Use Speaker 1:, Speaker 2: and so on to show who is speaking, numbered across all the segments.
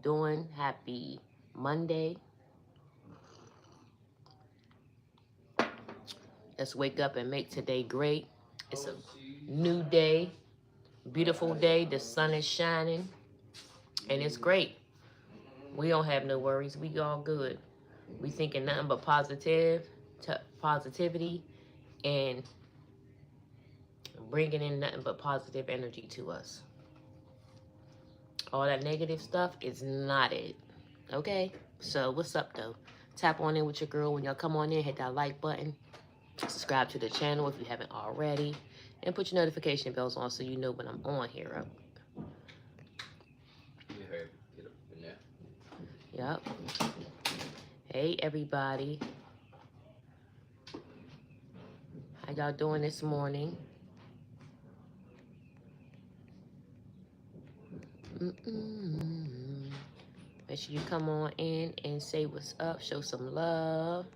Speaker 1: doing? Happy Monday. Let's wake up and make today great. It's a new day, beautiful day. The sun is shining, and it's great. We don't have no worries. We all good. We thinking nothing but positivity, and bringing in nothing but positive energy to us. All that negative stuff is not it. Okay? So what's up though? Tap on in with your girl. When y'all come on in, hit that like button. Subscribe to the channel if you haven't already. And put your notification bells on so you know when I'm on here. Yep. Hey everybody. How y'all doing this morning? Make sure you come on in and say what's up. Show some love.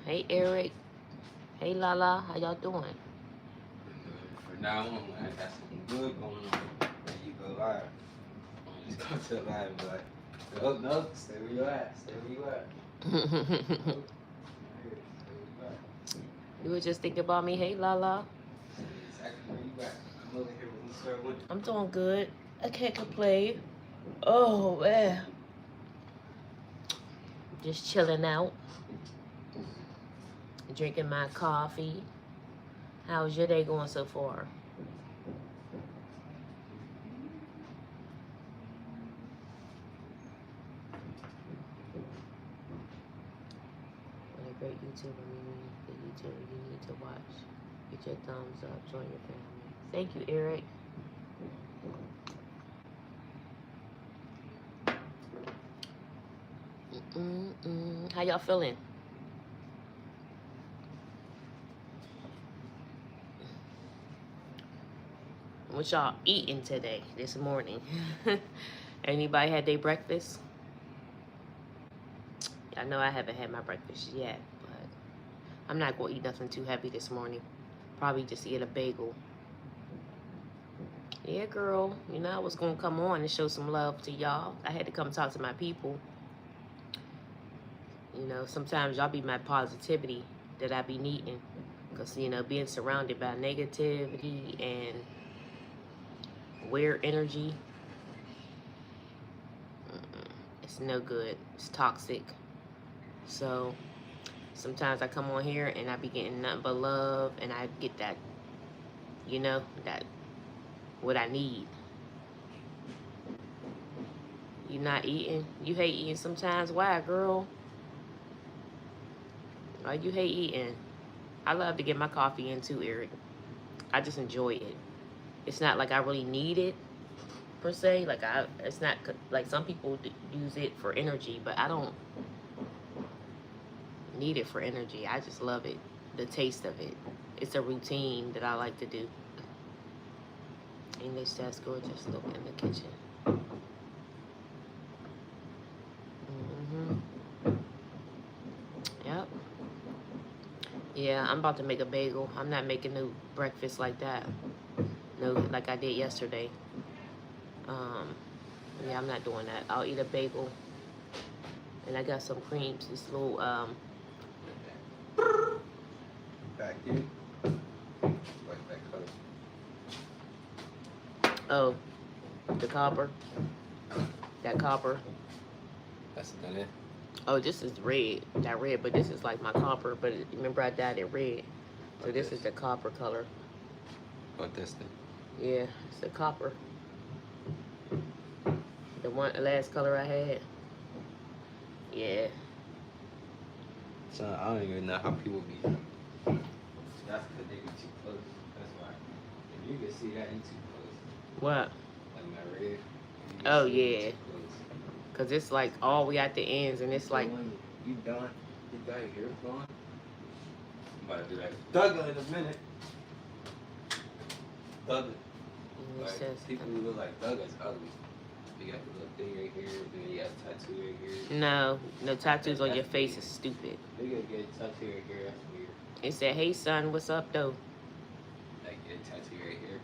Speaker 1: Hey Eric. Hey Lala. How y'all doing?
Speaker 2: From now on, when I got something good going on, and you go live, I'm just going to live and be like, no, stay where you at. Stay where you at.
Speaker 1: You were just thinking about me. Hey Lala.
Speaker 2: Exactly where you at. I'm over here with you, sir.
Speaker 1: I'm doing good. I can't complain. Oh man. Just chilling out. Drinking my coffee. How's your day going so far? What a great YouTuber, Mimi. The YouTuber you need to watch. Get your thumbs up. Join your family. Thank you, Eric. How y'all feeling? What y'all eating today, this morning? Anybody had their breakfast? I know I haven't had my breakfast yet, but I'm not going to eat nothing too heavy this morning. Probably just eat a bagel. Yeah, girl. You know, I was going to come on and show some love to y'all. I had to come talk to my people. You know, sometimes y'all be my positivity that I be needing. Because, you know, being surrounded by negativity and weird energy, it's no good. It's toxic. So sometimes I come on here and I be getting nothing but love, and I get that, you know, that what I need. You not eating? You hate eating sometimes? Why, girl? Why you hate eating? I love to get my coffee in too, Eric. I just enjoy it. It's not like I really need it per se. Like it's not like some people use it for energy, but I don't need it for energy. I just love it, the taste of it. It's a routine that I like to do. English that's gorgeous. Look in the kitchen. Yep. Yeah, I'm about to make a bagel. I'm not making no breakfast like that. No, like I did yesterday. Yeah, I'm not doing that. I'll eat a bagel. And I got some creams. This little,
Speaker 2: Back in. Like that color.
Speaker 1: oh, the copper. That copper.
Speaker 2: That's not it.
Speaker 1: Oh, this is red. That red, but this is like my copper. But remember, I dyed it red. So this is the copper color.
Speaker 2: What this thing?
Speaker 1: Yeah, it's the copper. The last color I had. Yeah.
Speaker 2: So I don't even know how people be. That's because they be too close. That's why. If you can see that, you too close.
Speaker 1: What?
Speaker 2: Like my red.
Speaker 1: Oh, yeah. Because it's like all the way at the ends, and it's like...
Speaker 2: You done? You got your hair going? I'm about to be like, Douglas in a minute. Douglas. Like, people who look like Douglas ugly. You got the little thing right here, and then you got a tattoo right here.
Speaker 1: No tattoos on your face is stupid.
Speaker 2: They gotta get a tattoo right here, that's weird.
Speaker 1: It said, hey son, what's up though?
Speaker 2: Like, get a tattoo right here.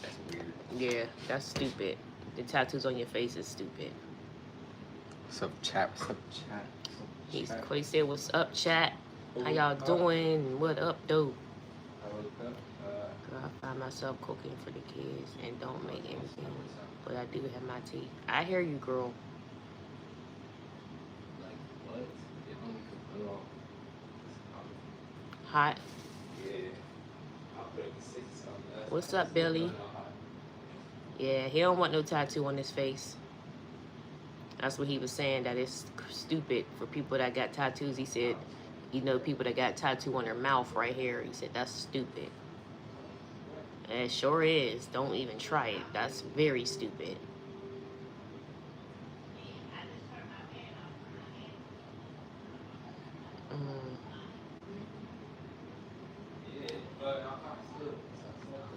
Speaker 2: That's weird.
Speaker 1: Yeah, that's stupid. The tattoos on your face is stupid.
Speaker 2: What's up, chat? What's up, chat?
Speaker 1: He said, what's up, chat? How y'all doing? What up, though? Girl, I find myself cooking for the kids and don't make anything, but I do have my teeth. I hear you, girl.
Speaker 2: Like, what? It only could put on.
Speaker 1: Hot.
Speaker 2: Yeah. I'll put it in 60 something.
Speaker 1: What's up, Billy? Yeah, he don't want no tattoo on his face. That's what he was saying, that it's stupid for people that got tattoos. He said, you know, people that got tattoo on their mouth right here. He said, that's stupid. And it sure is. Don't even try it. That's very stupid.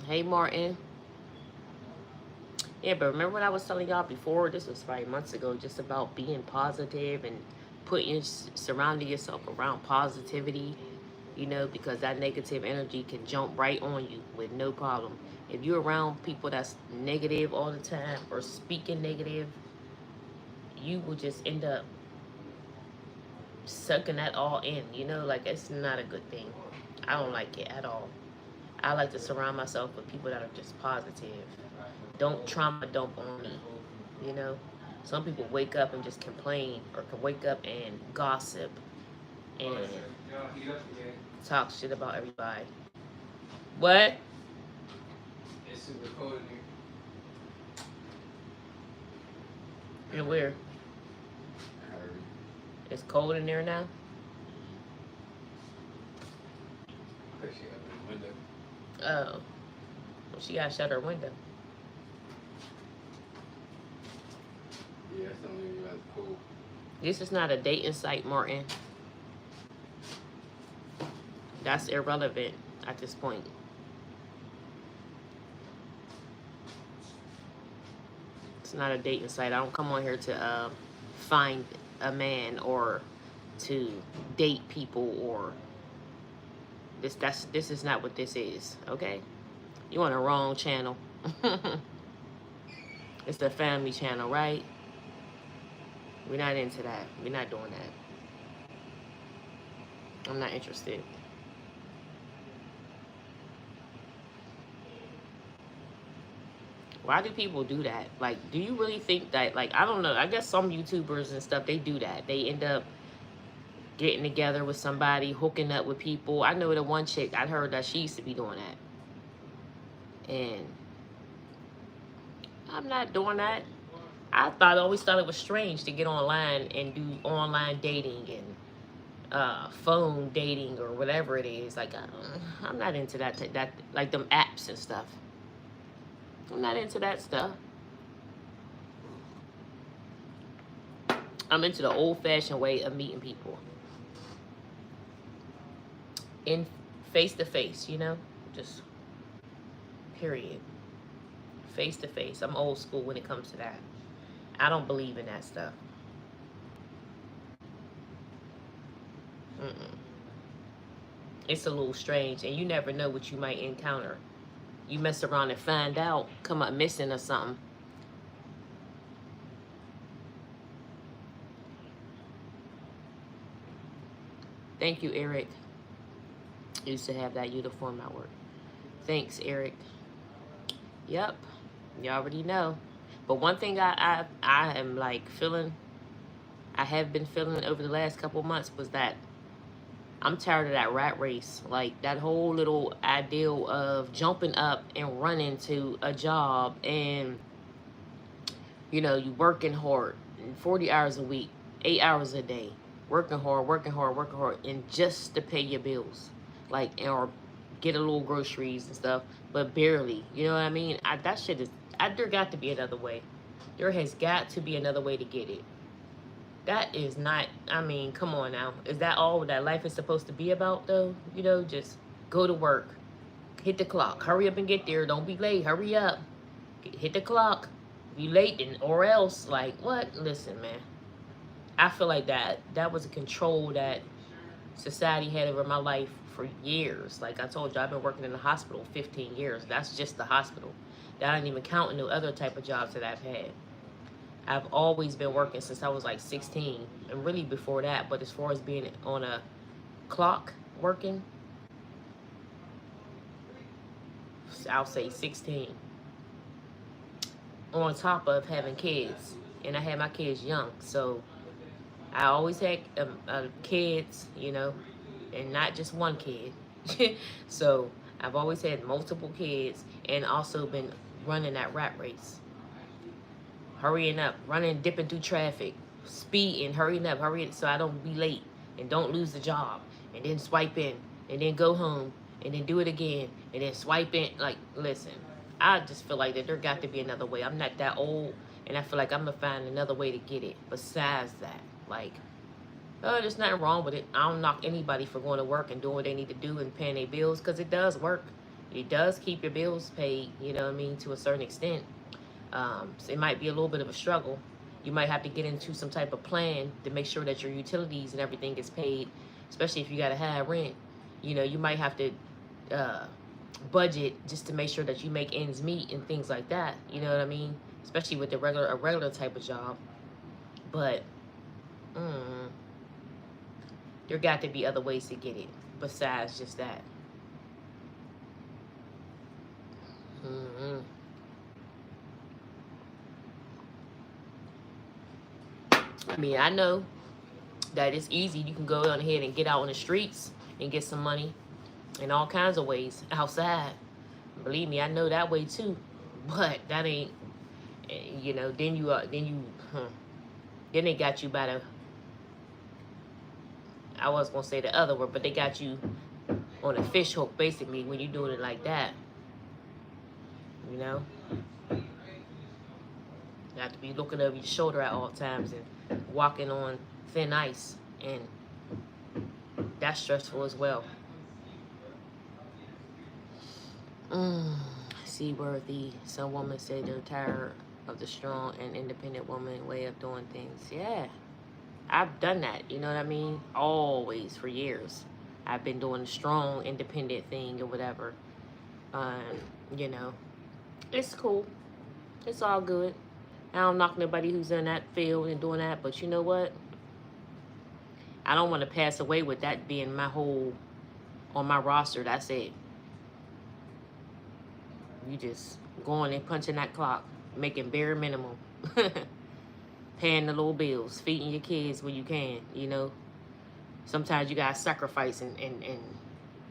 Speaker 1: Hey, Martin. Yeah, but remember what I was telling y'all before? This was 5 months ago, just about being positive and surrounding yourself around positivity, you know, because that negative energy can jump right on you with no problem. If you're around people that's negative all the time or speaking negative, you will just end up sucking that all in, you know, like it's not a good thing. I don't like it at all. I like to surround myself with people that are just positive. Don't trauma dump on me, you know. Some people wake up and just complain, or can wake up and gossip and talk shit about everybody. What?
Speaker 2: It's super cold in here.
Speaker 1: And where?
Speaker 2: I heard.
Speaker 1: It's cold in there now?
Speaker 2: I think she opened the window.
Speaker 1: Oh. Well, she gotta shut her window.
Speaker 2: Yeah, it's only really cool.
Speaker 1: This is not a dating site, Martin. That's irrelevant at this point. It's not a dating site. I don't come on here to find a man or to date people or this is not what this is, okay? You on the wrong channel. It's the family channel, right? We're not into that. We're not doing that. I'm not interested. Why do people do that? Like, do you really think that, like, I don't know. I guess some YouTubers and stuff, they do that. They end up getting together with somebody, hooking up with people. I know the one chick, I heard that she used to be doing that. And I'm not doing that. I always thought it was strange to get online and do online dating and phone dating or whatever it is. Like, I'm not into that like them apps and stuff. I'm not into that stuff. I'm into the old-fashioned way of meeting people. In face-to-face, you know? Just, period. Face-to-face. I'm old school when it comes to that. I don't believe in that stuff. It's a little strange, and you never know what you might encounter. You mess around and find out, come up missing or something. Thank you, Eric. Used to have that uniform at work. Thanks, Eric. Yep, you already know. But one thing I am like feeling, I have been feeling over the last couple months was that I'm tired of that rat race. Like that whole little ideal of jumping up and running to a job and, you know, you working hard, 40 hours a week, 8 hours a day, working hard, and just to pay your bills. Like, or get a little groceries and stuff, but barely. You know what I mean? That shit is, there got to be another way. There has got to be another way to get it. That is not, I mean, come on now. Is that all that life is supposed to be about, though? You know, just go to work, hit the clock, hurry up and get there. Don't be late, hurry up, hit the clock. Be late, and or else, like, what? Listen, man. I feel like that was a control that society had over my life for years. Like I told you, I've been working in the hospital 15 years. That's just the hospital. That ain't even counting no other type of jobs that I've had. I've always been working since I was like 16, and really before that. But as far as being on a clock working, I'll say 16. On top of having kids, and I had my kids young, so I always had kids, you know, and not just one kid. So I've always had multiple kids, and also been running that rat race. Hurrying up, running, dipping through traffic, speeding, hurrying up, hurrying so I don't be late and don't lose the job. And then swipe in, and then go home, and then do it again, and then swipe in. Like, listen, I just feel like that there got to be another way. I'm not that old, and I feel like I'm going to find another way to get it besides that. Like, oh, there's nothing wrong with it. I don't knock anybody for going to work and doing what they need to do and paying their bills, because it does work. It does keep your bills paid, you know what I mean, to a certain extent. So it might be a little bit of a struggle. You might have to get into some type of plan to make sure that your utilities and everything gets paid, especially if you got a high rent. You know, you might have to budget just to make sure that you make ends meet and things like that. You know what I mean? Especially with a regular type of job. But there got to be other ways to get it besides just that. I mean, I know that it's easy. You can go on ahead and get out on the streets and get some money in all kinds of ways outside. Believe me, I know that way too. But that ain't, you know, then they got you by the, I was going to say the other word, but they got you on a fish hook, basically, when you're doing it like that. You know? You have to be looking over your shoulder at all times and walking on thin ice. And that's stressful as well. Seaworthy. Some women say they're tired of the strong and independent woman way of doing things. Yeah. I've done that, you know what I mean? Always, for years. I've been doing the strong, independent thing or whatever. You know, it's cool. It's all good. I don't knock nobody who's in that field and doing that, but you know what? I don't want to pass away with that being my whole, on my roster. That's it. You just going and punching that clock, making bare minimum. Paying the little bills, feeding your kids when you can, you know. Sometimes you gotta sacrifice and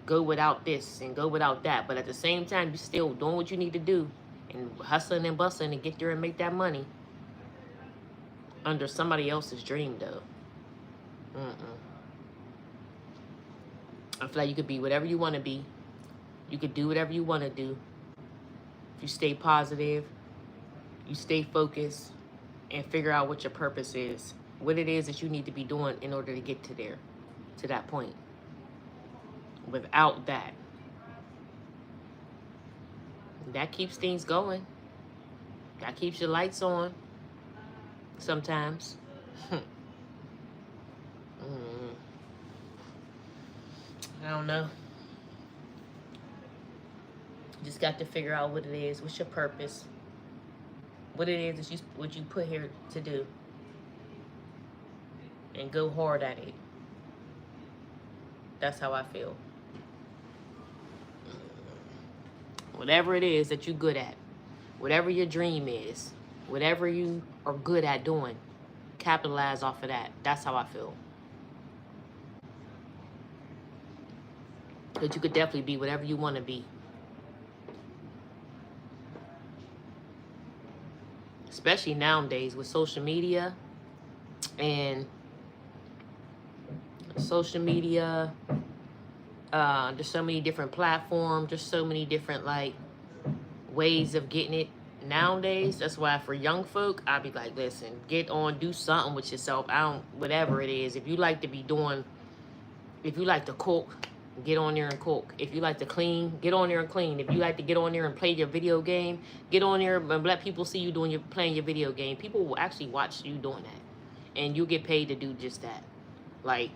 Speaker 1: go without this and go without that. But at the same time, you're still doing what you need to do and hustling and bustling to get there and make that money under somebody else's dream, though. I feel like you could be whatever you want to be. You could do whatever you want to do. If you stay positive, you stay focused, and figure out what your purpose is, what it is that you need to be doing in order to get to there, to that point. Without that, that keeps things going. That keeps your lights on sometimes. I don't know. Just got to figure out what it is. What's your purpose? What it is that what you put here to do, and go hard at it. That's how I feel. Whatever it is that you're good at, whatever your dream is, whatever you are good at doing, capitalize off of that. That's how I feel. That you could definitely be whatever you want to be. Especially nowadays with social media and there's so many different platforms, there's so many different like ways of getting it nowadays. That's why for young folk, I be like, listen, get on, do something with yourself. I don't, whatever it is. If you like to be doing, if you like to cook, get on there and cook. If you like to clean, get on there and clean. If you like to get on there and play your video game, get on there and let people see you doing your playing your video game. People will actually watch you doing that, and you'll get paid to do just that. Like,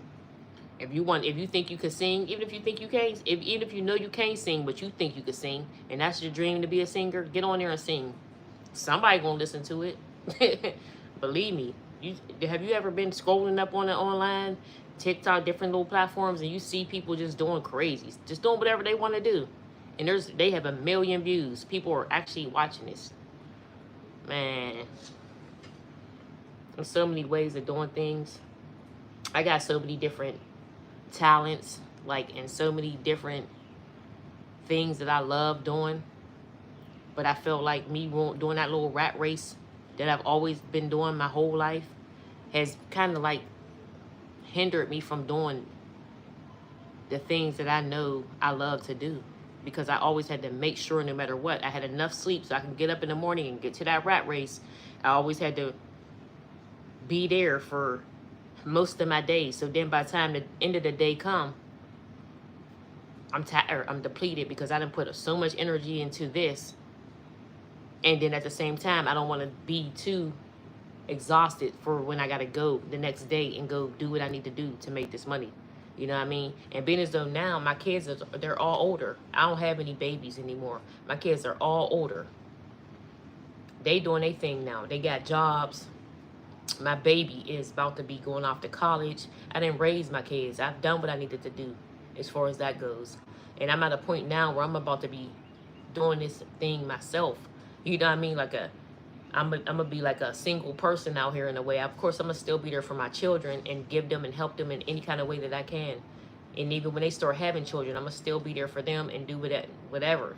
Speaker 1: if you think you can sing, even if you think you can't, even if you know you can't sing, but you think you can sing, and that's your dream to be a singer, get on there and sing. Somebody gonna listen to it. Believe me. Have you ever been scrolling up on the online, TikTok, different little platforms, and you see people just doing crazy, just doing whatever they want to do, and they have 1 million views. People are actually watching this. Man, there's so many ways of doing things. I got so many different talents, like, and so many different things that I love doing. But I feel like me doing that little rat race that I've always been doing my whole life has kind of like hindered me from doing the things that I know I love to do, because I always had to make sure no matter what I had enough sleep so I can get up in the morning and get to that rat race. I always had to be there for most of my days. So then by the time the end of the day come, I'm tired, I'm depleted, because I didn't put so much energy into this. And then at the same time, I don't want to be too exhausted for when I got to go the next day and go do what I need to do to make this money. You know what I mean? And being as though now my kids, they're all older. I don't have any babies anymore. My kids are all older. They doing their thing now. They got jobs. My baby is about to be going off to college. I didn't raise my kids. I've done what I needed to do as far as that goes. And I'm at a point now where I'm about to be doing this thing myself. You know what I mean? Like I'm gonna be like a single person out here in a way. Of course, I'm gonna still be there for my children and give them and help them in any kind of way that I can. And even when they start having children, I'm gonna still be there for them and do whatever.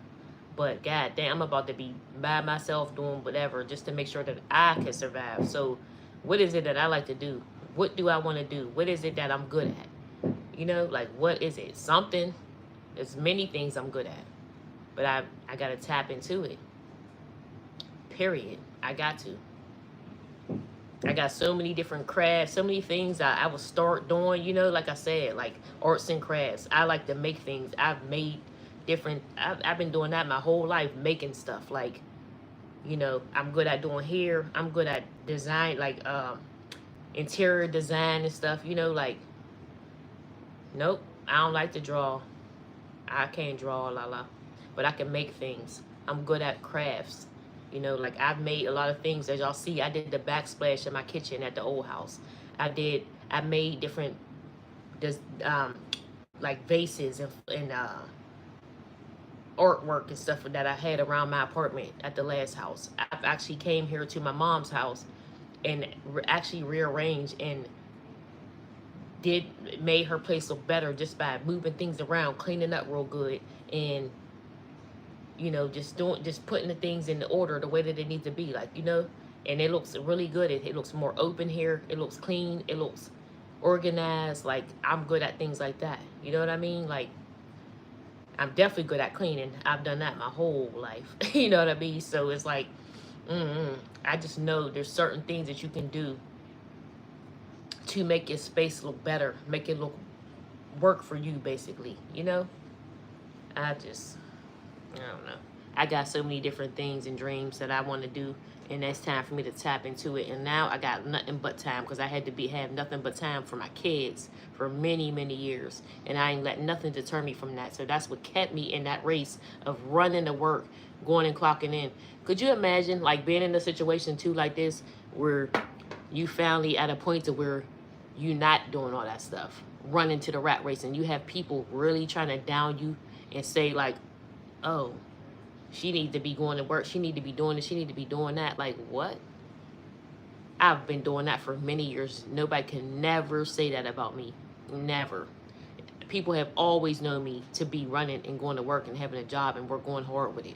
Speaker 1: But god damn, I'm about to be by myself doing whatever just to make sure that I can survive. So what is it that I like to do? What do I want to do? What is it that I'm good at? You know, like, what is it? Something. There's many things I'm good at, but I gotta tap into it. Period. I got to. I got so many different crafts, so many things I will start doing, you know, like I said, like arts and crafts. I like to make things. I've made different, I've been doing that my whole life, making stuff. Like, you know, I'm good at doing hair. I'm good at design, like interior design and stuff, you know, like, nope, I don't like to draw. I can't draw, but I can make things. I'm good at crafts. You know, like I've made a lot of things. As y'all see, I did the backsplash in my kitchen at the old house. I made different, like vases and artwork and stuff that I had around my apartment at the last house. I've actually came here to my mom's house and actually rearranged and made her place look better just by moving things around, cleaning up real good, and you know, just putting the things in the order the way that they need to be, like, you know, and it looks really good. It looks more open here. It looks clean. It looks organized. Like, I'm good at things like that. You know what I mean? Like, I'm definitely good at cleaning. I've done that my whole life. You know what I mean? So it's like, I just know there's certain things that you can do to make your space look better, make it work for you, basically, you know? I don't know. I got so many different things and dreams that I want to do, and it's time for me to tap into it. And now I got nothing but time, because I had to have nothing but time for my kids for many, many years, and I ain't let nothing deter me from that. So that's what kept me in that race of running to work, going and clocking in. Could you imagine, like, being in a situation too like this, where you finally at a point to where you're not doing all that stuff, running to the rat race, and you have people really trying to down you and say, like, oh, she needs to be going to work, she need to be doing this, she need to be doing that. Like, what? I've been doing that for many years. Nobody can never say that about me. Never. People have always known me to be running and going to work and having a job, and we're going hard with it.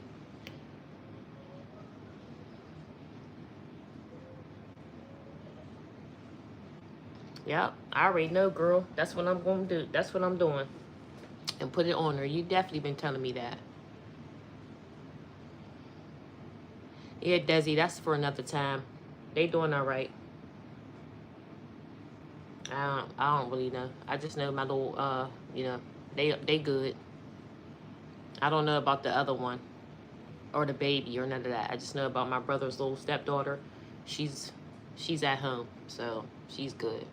Speaker 1: Yep, I already know, girl. That's what I'm going to do. That's what I'm doing. And put it on her. You definitely been telling me that. Yeah, Desi, that's for another time. They doing all right. I don't really know. I just know my little you know, they good. I don't know about the other one or the baby or none of that. I just know about my brother's little stepdaughter. She's she's at home, so she's good.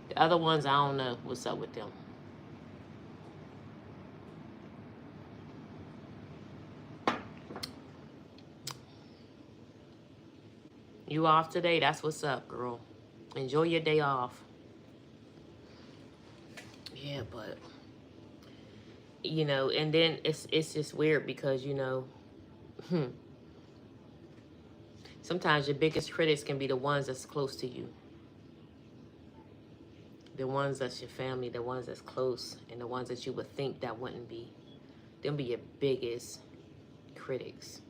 Speaker 1: The other ones, I don't know what's up with them. You off today? That's what's up, girl. Enjoy your day off. Yeah, but and then it's just weird because sometimes your biggest critics can be the ones that's close to you, the ones that's your family, the ones that's close, and the ones that you would think that wouldn't be. Them be your biggest critics.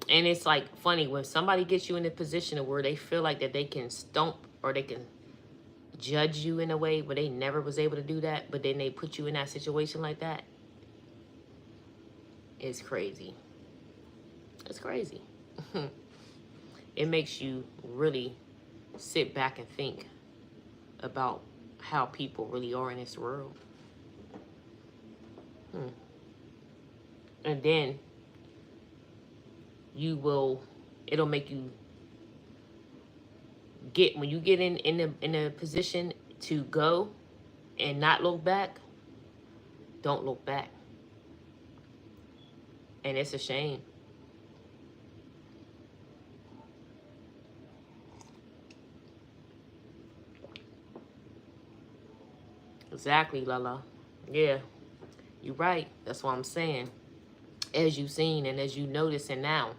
Speaker 1: And it's like funny when somebody gets you in a position where they feel like that they can stomp or they can judge you in a way where they never was able to do that, but then they put you in that situation like that. It's crazy. It's crazy. It makes you really sit back and think about how people really are in this world. And then it'll make you when you get in a position to go and not look back, don't look back. And it's a shame. Exactly, Lala. Yeah, you're right. That's what I'm saying. As you seen and as you noticing now,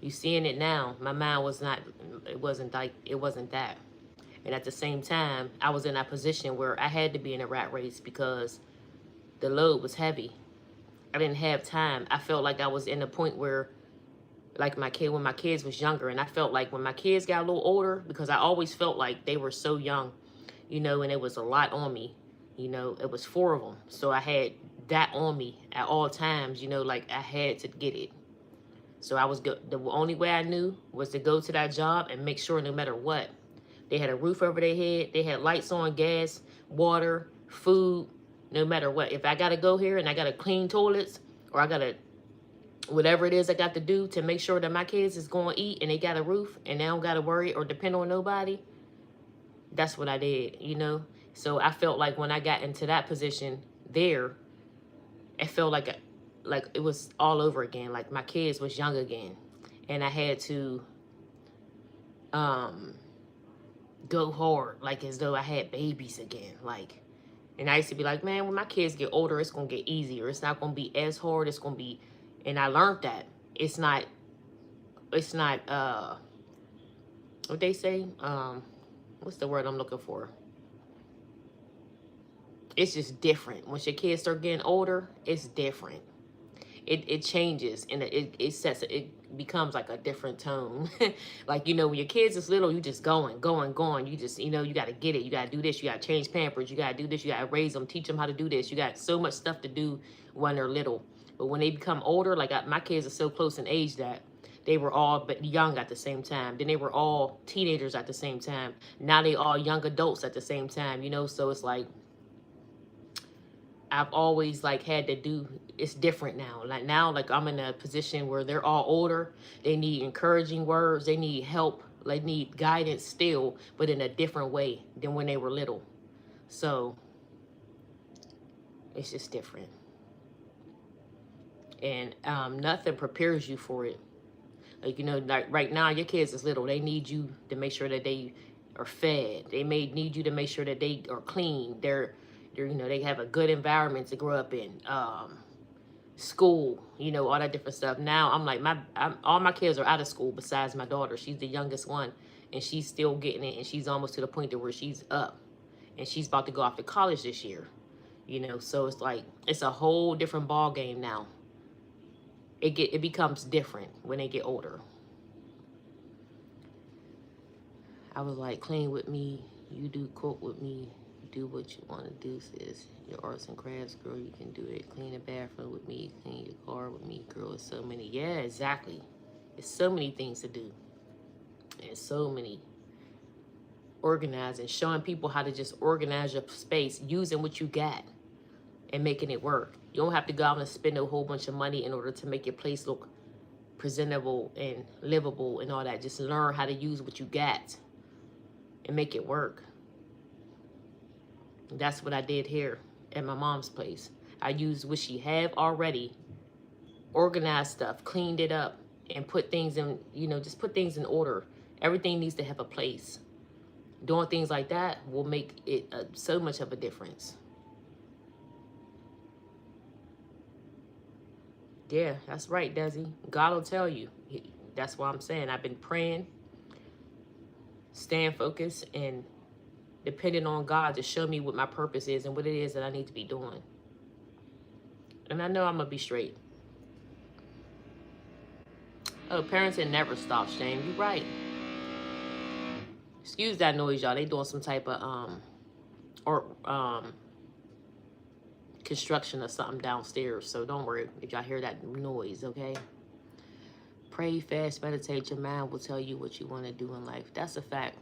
Speaker 1: you seeing it now. My mind was not, it wasn't that. And at the same time, I was in that position where I had to be in a rat race because the load was heavy. I didn't have time. I felt like I was in a point where, like when my kids was younger, and I felt like when my kids got a little older, because I always felt like they were so young, and it was a lot on me. It was 4 of them. So I had that on me at all times, like I had to get it. So the only way I knew was to go to that job and make sure no matter what, they had a roof over their head, they had lights on, gas, water, food, no matter what. If I got to go here and I got to clean toilets or I got to, whatever it is I got to do to make sure that my kids is going to eat and they got a roof and they don't got to worry or depend on nobody, that's what I did, So I felt like when I got into that position there, it felt like it was all over again. Like my kids was young again. And I had to go hard, like as though I had babies again. And I used to be like, man, when my kids get older, it's going to get easier. It's not going to be as hard. It's going to be, and I learned that. It's not, what they say? What's the word I'm looking for? It's just different. Once your kids start getting older, it's different. It changes and it becomes like a different tone. Like, when your kids is little, you just going. You just, you got to get it. You got to do this. You got to change Pampers. You got to do this. You got to raise them, teach them how to do this. You got so much stuff to do when they're little. But when they become older, like my kids are so close in age that they were all but young at the same time. Then they were all teenagers at the same time. Now they all young adults at the same time, So it's like, I've always had to do, it's different now. Like I'm in a position where they're all older. They need encouraging words. They need help. They need guidance still, but in a different way than when they were little. So it's just different. And nothing prepares you for it. Like right now, your kids is little. They need you to make sure that they are fed. They may need you to make sure that they are clean. They have a good environment to grow up in, school, all that different stuff. Now I'm like, all my kids are out of school besides my daughter. She's the youngest one, and she's still getting it, and she's almost to the point to where she's up, and she's about to go off to college this year, So it's like it's a whole different ball game now. It becomes different when they get older. I was like, clean with me, you do cook with me, Do what you want to do, sis. Your arts and crafts, girl, you can do it. Clean the bathroom with me. Clean your car with me, girl. It's so many. Yeah, exactly. It's so many things to do. And so many. Organizing. Showing people how to just organize your space. Using what you got. And making it work. You don't have to go out and spend a whole bunch of money in order to make your place look presentable and livable and all that. Just learn how to use what you got. And make it work. That's what I did here at my mom's place. I used what she had already, organized stuff, cleaned it up, and put things in, just put things in order. Everything needs to have a place. Doing things like that will make it so much of a difference. Yeah, that's right, Desi. God will tell you. That's what I'm saying. I've been praying, staying focused, and depending on God to show me what my purpose is and what it is that I need to be doing. And I know I'm going to be straight. Oh, parenting never stops, James. You're right. Excuse that noise, y'all. They doing some type of construction or something downstairs. So don't worry if y'all hear that noise, okay? Pray, fast, meditate. Your mind will tell you what you want to do in life. That's a fact.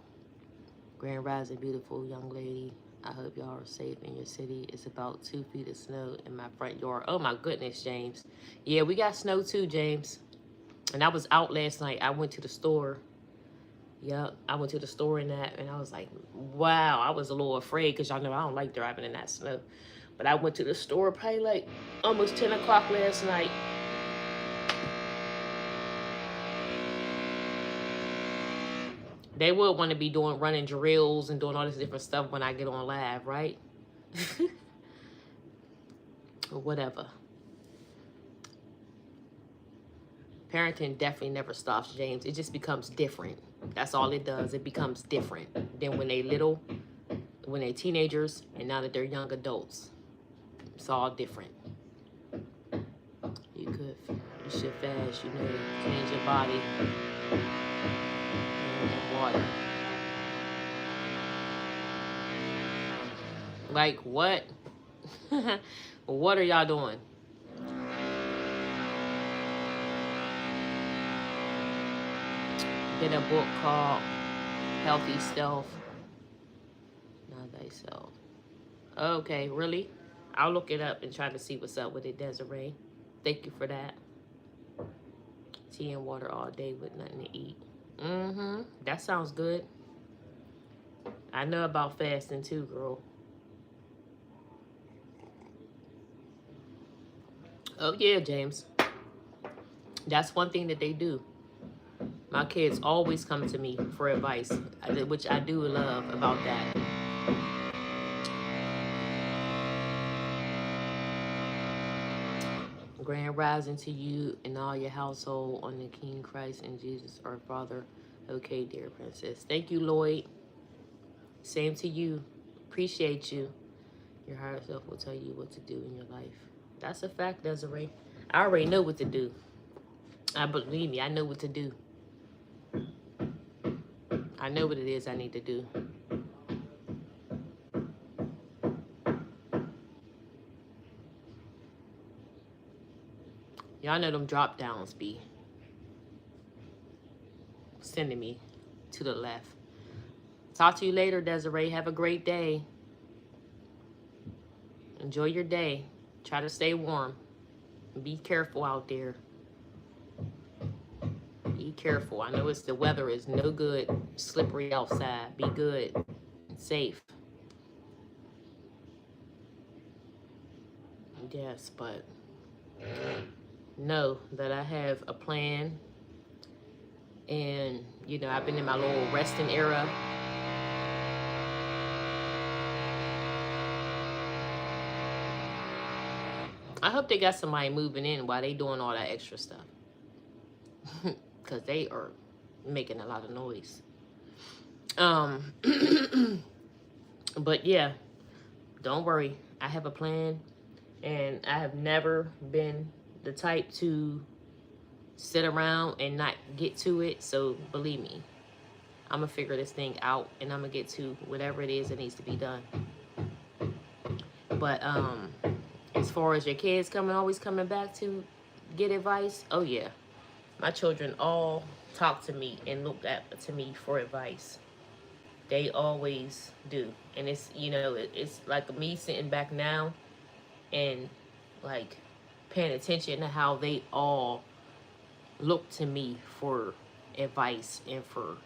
Speaker 1: Grand Rising, beautiful young lady. I hope y'all are safe in your city. It's about 2 feet of snow in my front yard. Oh my goodness, James. Yeah, we got snow too, James. And I was out last night. I went to the store. Yep, I went to the store and I was like, wow. I was a little afraid because y'all know I don't like driving in that snow. But I went to the store probably like almost 10 o'clock last night. They would want to be running drills and doing all this different stuff when I get on live, right? Or whatever. Parenting definitely never stops, James. It just becomes different. That's all it does. It becomes different than when they little, when they're teenagers, and now that they're young adults. It's all different. You should fast, cleanse your body. And water. Like what? What are y'all doing? Get a book called Healthy Self. Not Thyself. Okay, really? I'll look it up and try to see what's up with it, Desiree. Thank you for that. Tea and water all day with nothing to eat. Mm-hmm. That sounds good. I know about fasting too, girl. Oh, yeah, James. That's one thing that they do. My kids always come to me for advice, which I do love about that. Grand rising to you and all your household on the King Christ and Jesus our Father. Okay, dear princess. Thank you, Lloyd. Same to you. Appreciate you. Your higher self will tell you what to do in your life. That's a fact, Desiree. I already know what to do. Believe me, I know what to do. I know what it is I need to do. Y'all know them drop downs be sending me to the left. Talk to you later, Desiree. Have a great day. Enjoy your day. Try to stay warm. Be careful out there. Be careful. I know the weather is no good. Slippery outside. Be good. Safe. Yes, but know that I have a plan. And, I've been in my little resting era. I hope they got somebody moving in while they doing all that extra stuff. Because they are making a lot of noise. But yeah, don't worry. I have a plan. And I have never been the type to sit around and not get to it. So believe me, I'm going to figure this thing out. And I'm going to get to whatever it is that needs to be done. But as far as your kids always coming back to get advice, oh yeah, my children all talk to me and look at to me for advice. They always do, and it's it's like me sitting back now and like paying attention to how they all look to me for advice and for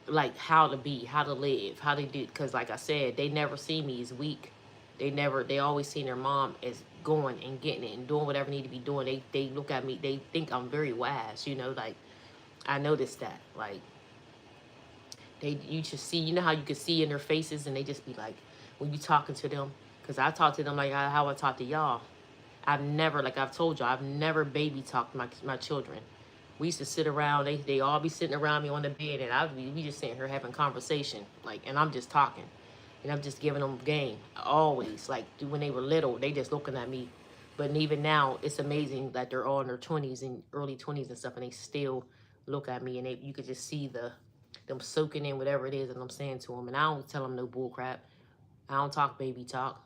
Speaker 1: like how to be, how to live, how to do. Because like I said, they never see me as weak. They always see their mom as going and getting it and doing whatever need to be doing. They look at me. They think I'm very wise. Like I noticed that. Like you just see, how you can see in their faces, and they just be like when you talking to them. Because I talk to them like how I talk to y'all. I've never, like I've told y'all, I've never baby talked my children. We used to sit around. They all be sitting around me on the bed, and we just sitting here having conversation, like, and I'm just talking, and I'm just giving them game. Always, like when they were little, they just looking at me. But even now, it's amazing that they're all in their 20s and early 20s and stuff, and they still look at me, and you could just see them soaking in whatever it is that I'm saying to them. And I don't tell them no bull crap. I don't talk baby talk,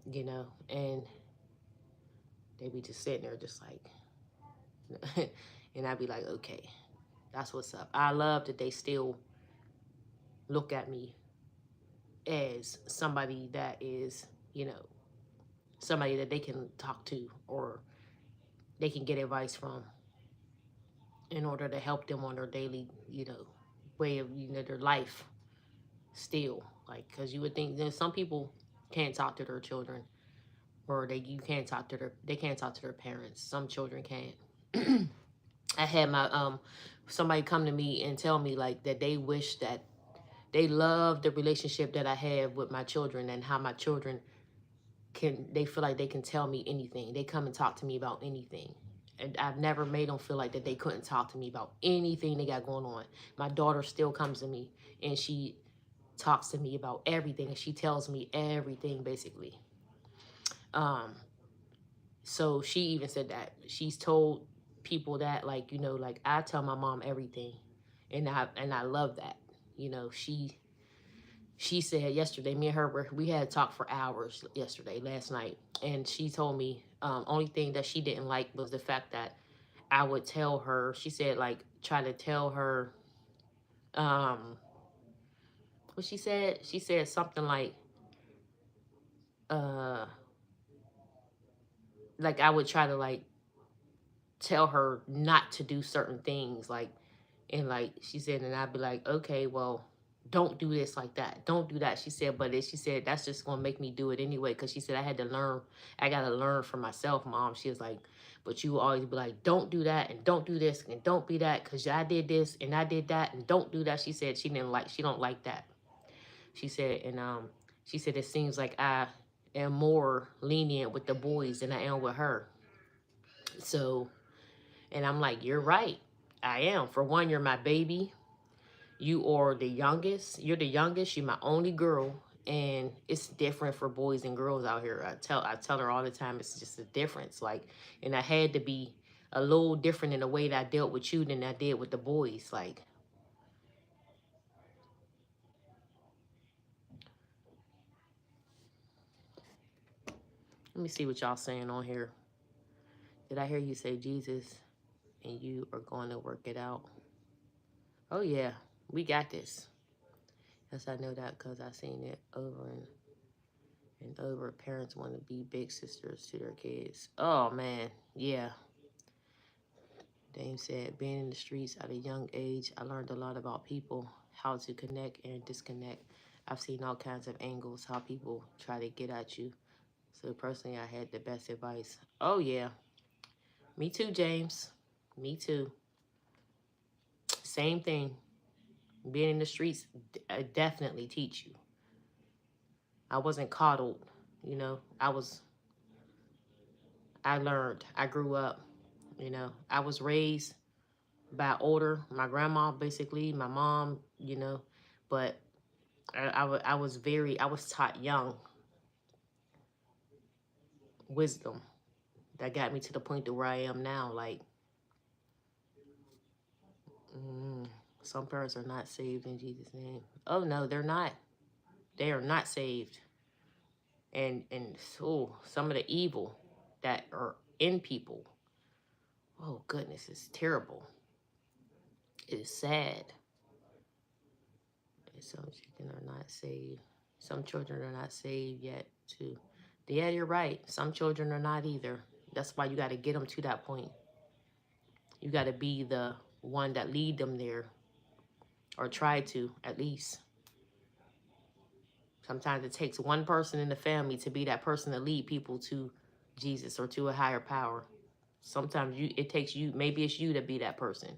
Speaker 1: and they be just sitting there just like, and I'd be like, okay, that's what's up. I love that they still look at me as somebody that is, somebody that they can talk to or they can get advice from in order to help them on their daily, way of, their life still. Like, because you would think that some people can't talk to their children, or they can't talk to their parents. Some children can't. I had my somebody come to me and tell me like that they wish that they love the relationship that I have with my children, and how my children they feel like they can tell me anything. They come and talk to me about anything. And I've never made them feel like that they couldn't talk to me about anything they got going on. My daughter still comes to me and she talks to me about everything, and she tells me everything basically. Um, so she even said that she's told people that, like, like I tell my mom everything, and I love that. She said yesterday, me and her we had talked for hours yesterday, last night, and she told me only thing that she didn't like was the fact that I would tell her. She said like try to tell her um what she said. She said something uh like I would try to like tell her not to do certain things, like, and like she said, and I'd be like, okay, well, don't do this like that, don't do that. She said, but she said that's just gonna make me do it anyway, because she said I gotta learn for myself, mom. She was like, but you always be like, don't do that and don't do this and don't be that, because I did this and I did that, and don't do that. She said she don't like that. She said, and she said it seems like I am more lenient with the boys than I am with her. So, and I'm like, you're right. I am. For one, you're my baby. You are the youngest. You're the youngest. You're my only girl. And it's different for boys and girls out here. I tell her all the time, it's just a difference. Like, and I had to be a little different in the way that I dealt with you than I did with the boys. Like, let me see what y'all saying on here. Did I hear you say Jesus and you are going to work it out? Oh yeah, we got this. Yes, I know that because I seen it over and over. Parents want to be big sisters to their kids. Oh man, yeah. Dame said, being in the streets at a young age, I learned a lot about people, how to connect and disconnect. I've seen all kinds of angles, how people try to get at you. So personally, I had the best advice. Oh yeah, me too, James. Me too. Same thing. Being in the streets definitely teach you. I wasn't coddled, I learned. I grew up, I was raised by my grandma, basically, my mom, but I was taught young wisdom that got me to the point to where I am now. Like, mm, some parents are not saved in Jesus' name. Oh no, they're not. They are not saved. And oh, some of the evil that are in people. Oh goodness, it's terrible. It is sad. Some children are not saved. Some children are not saved yet too. Yeah, you're right. Some children are not either. That's why you got to get them to that point. You got to be the one that lead them there, or try to at least. Sometimes it takes one person in the family to be that person to lead people to Jesus or to a higher power. Sometimes it takes you, maybe it's you to be that person.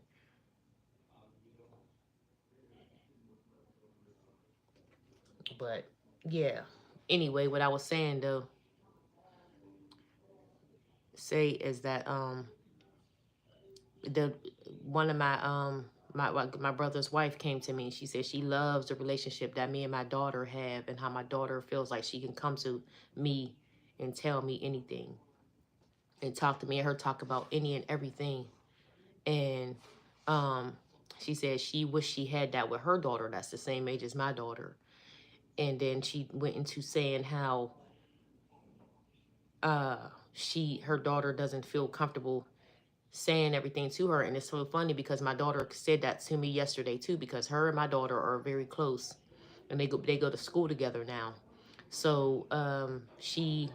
Speaker 1: But yeah. Anyway, what I was saying though, is that the one of my brother's wife came to me and she said she loves the relationship that me and my daughter have, and how my daughter feels like she can come to me and tell me anything and talk to me, and her talk about any and everything. And she said she wished she had that with her daughter that's the same age as my daughter. And then she went into saying how her daughter doesn't feel comfortable saying everything to her. And it's so funny because my daughter said that to me yesterday too, because her and my daughter are very close and they go to school together now. So she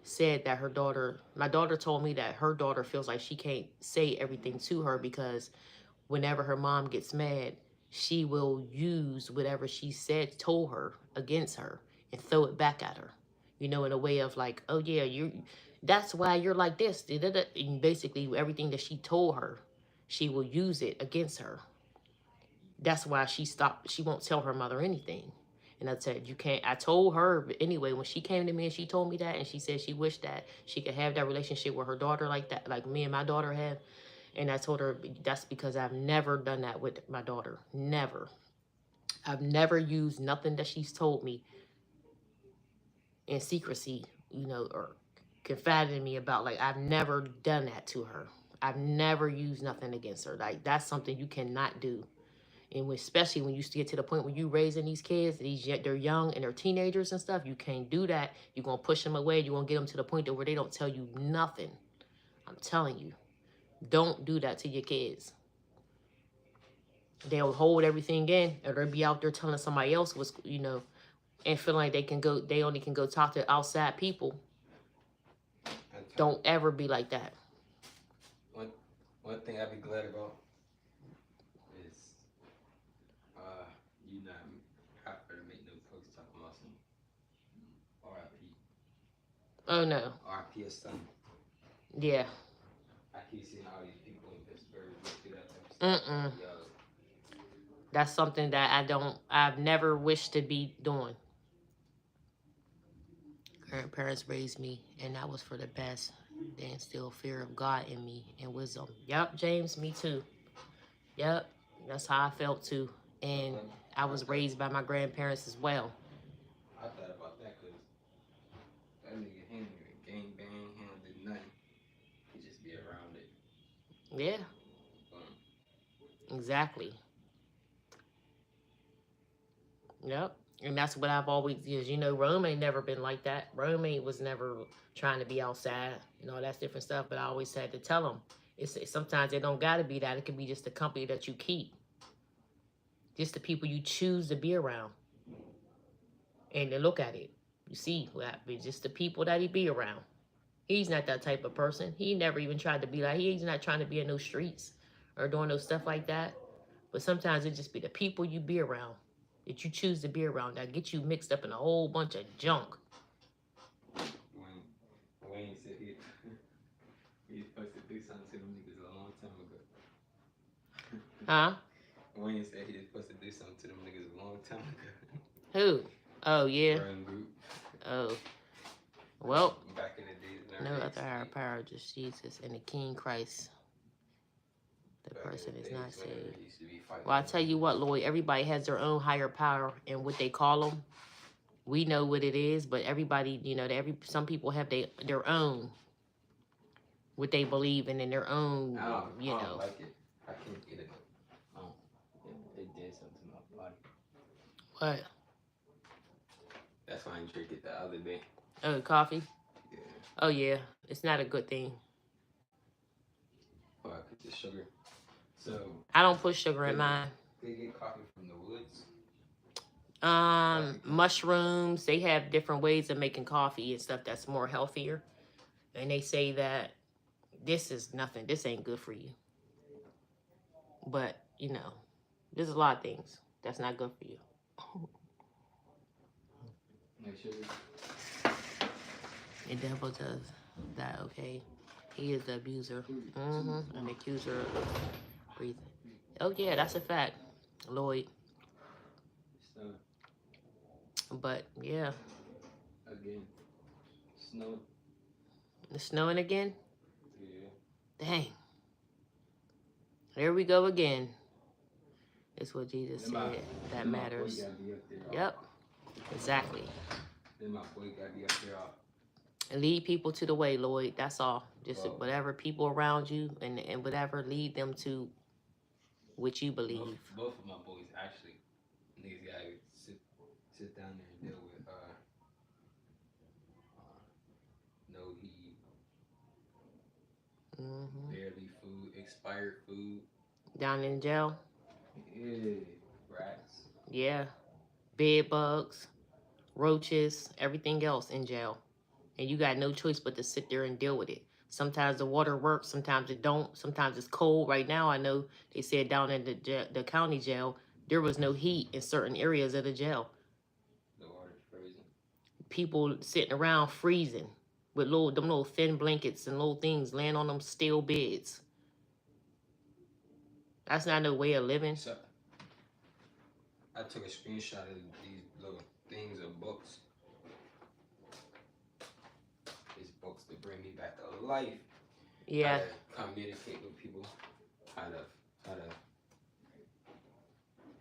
Speaker 1: said that my daughter told me that her daughter feels like she can't say everything to her because whenever her mom gets mad, she will use whatever she told her against her and throw it back at her, in a way of like, oh yeah, that's why you're like this. And basically everything that she told her, she will use it against her. That's why she won't tell her mother anything. And I said, you can't, I told her, but anyway, when she came to me and she told me that, and she said she wished that she could have that relationship with her daughter like that, like me and my daughter have. And I told her that's because I've never done that with my daughter. Never. I've never used nothing that she's told me in secrecy, or confided in me about. Like, I've never done that to her. I've never used nothing against her. Like, that's something you cannot do. And especially when you get to the point where you raising these kids, they're young and they're teenagers and stuff, you can't do that. You're going to push them away. You're going to get them to the point where they don't tell you nothing. I'm telling you. Don't do that to your kids. They'll hold everything in, or they'll be out there telling somebody else and feeling like they only can go talk to outside people. Don't ever be like that.
Speaker 2: One thing I'd be glad about is you not have to make no posts talking about some RIP.
Speaker 1: Oh no.
Speaker 2: RIP or something.
Speaker 1: Yeah.
Speaker 2: I keep seeing all these people in Pittsburgh do that type of stuff.
Speaker 1: That's something that I've never wished to be doing. Grandparents raised me, and that was for the best. They instilled fear of God in me and wisdom. Yep, James, me too. Yep, that's how I felt too. And I was raised by my grandparents as well.
Speaker 2: I thought about that because that nigga, he ain't even gang bang, he don't do nothing. He just be around it.
Speaker 1: Yeah. Exactly. Yep. And that's what I've always used. Rome ain't never been like that. Rome was never trying to be outside and all that different stuff. But I always had to tell them, sometimes it don't got to be that. It could be just the company that you keep. Just the people you choose to be around. And then look at it. You see, just the people that he be around. He's not that type of person. He never even tried to be like, he's not trying to be in those streets or doing those stuff like that. But sometimes it just be the people you be around, that you choose to be around, that get you mixed up in a whole bunch of junk.
Speaker 2: Wayne said he's supposed to do something to them niggas a long time ago.
Speaker 1: Huh?
Speaker 2: Wayne said he was supposed to do something to them niggas a long time ago.
Speaker 1: Who? Oh, yeah.
Speaker 2: Group.
Speaker 1: Oh. Well,
Speaker 2: back in the days.
Speaker 1: No other higher power, just Jesus and the King Christ. The person is not saved. Well, I tell you what, Lloyd, everybody has their own higher power and what they call them. We know what it is, but everybody, some people have their own, what they believe in their own,
Speaker 2: I don't like it. I can't get it. It did something to my body.
Speaker 1: What?
Speaker 2: ain't drink it the other day.
Speaker 1: Oh, coffee?
Speaker 2: Yeah.
Speaker 1: Oh, yeah. It's not a good thing.
Speaker 2: Oh, I put the sugar. So
Speaker 1: I don't put sugar in mine.
Speaker 2: They get coffee from the woods.
Speaker 1: Mushrooms. They have different ways of making coffee and stuff that's more healthier. And they say that this is nothing. This ain't good for you. But, you know, there's a lot of things that's not good for you.
Speaker 2: No sugar.
Speaker 1: The devil does that, okay? He is the abuser. An accuser of breathing. Oh, yeah, that's a fact, Lloyd. But, yeah.
Speaker 2: Again. Snow.
Speaker 1: It's snowing again?
Speaker 2: Yeah.
Speaker 1: Dang. There we go again. It's what Jesus said. That matters. Yep. Exactly.
Speaker 2: Then my boy gotta be up there.
Speaker 1: And lead people to the way, Lloyd. That's all. Just whatever people around you and whatever, lead them to what you believe.
Speaker 2: Both of my boys actually, these guys sit down there and deal with no heat, barely food, expired food.
Speaker 1: Down in jail?
Speaker 2: Yeah, rats.
Speaker 1: Yeah. Bed bugs, roaches, everything else in jail. And you got no choice but to sit there and deal with it. Sometimes the water works, sometimes it don't. Sometimes it's cold. Right now, I know they said down in the county jail, there was no heat in certain areas of the jail.
Speaker 2: The water's freezing.
Speaker 1: People sitting around freezing with them little thin blankets and little things laying on them steel beds. That's not no way of living.
Speaker 2: So, I took a screenshot of these little things of books. These books to bring me back to life.
Speaker 1: Yeah.
Speaker 2: How to communicate with people. How to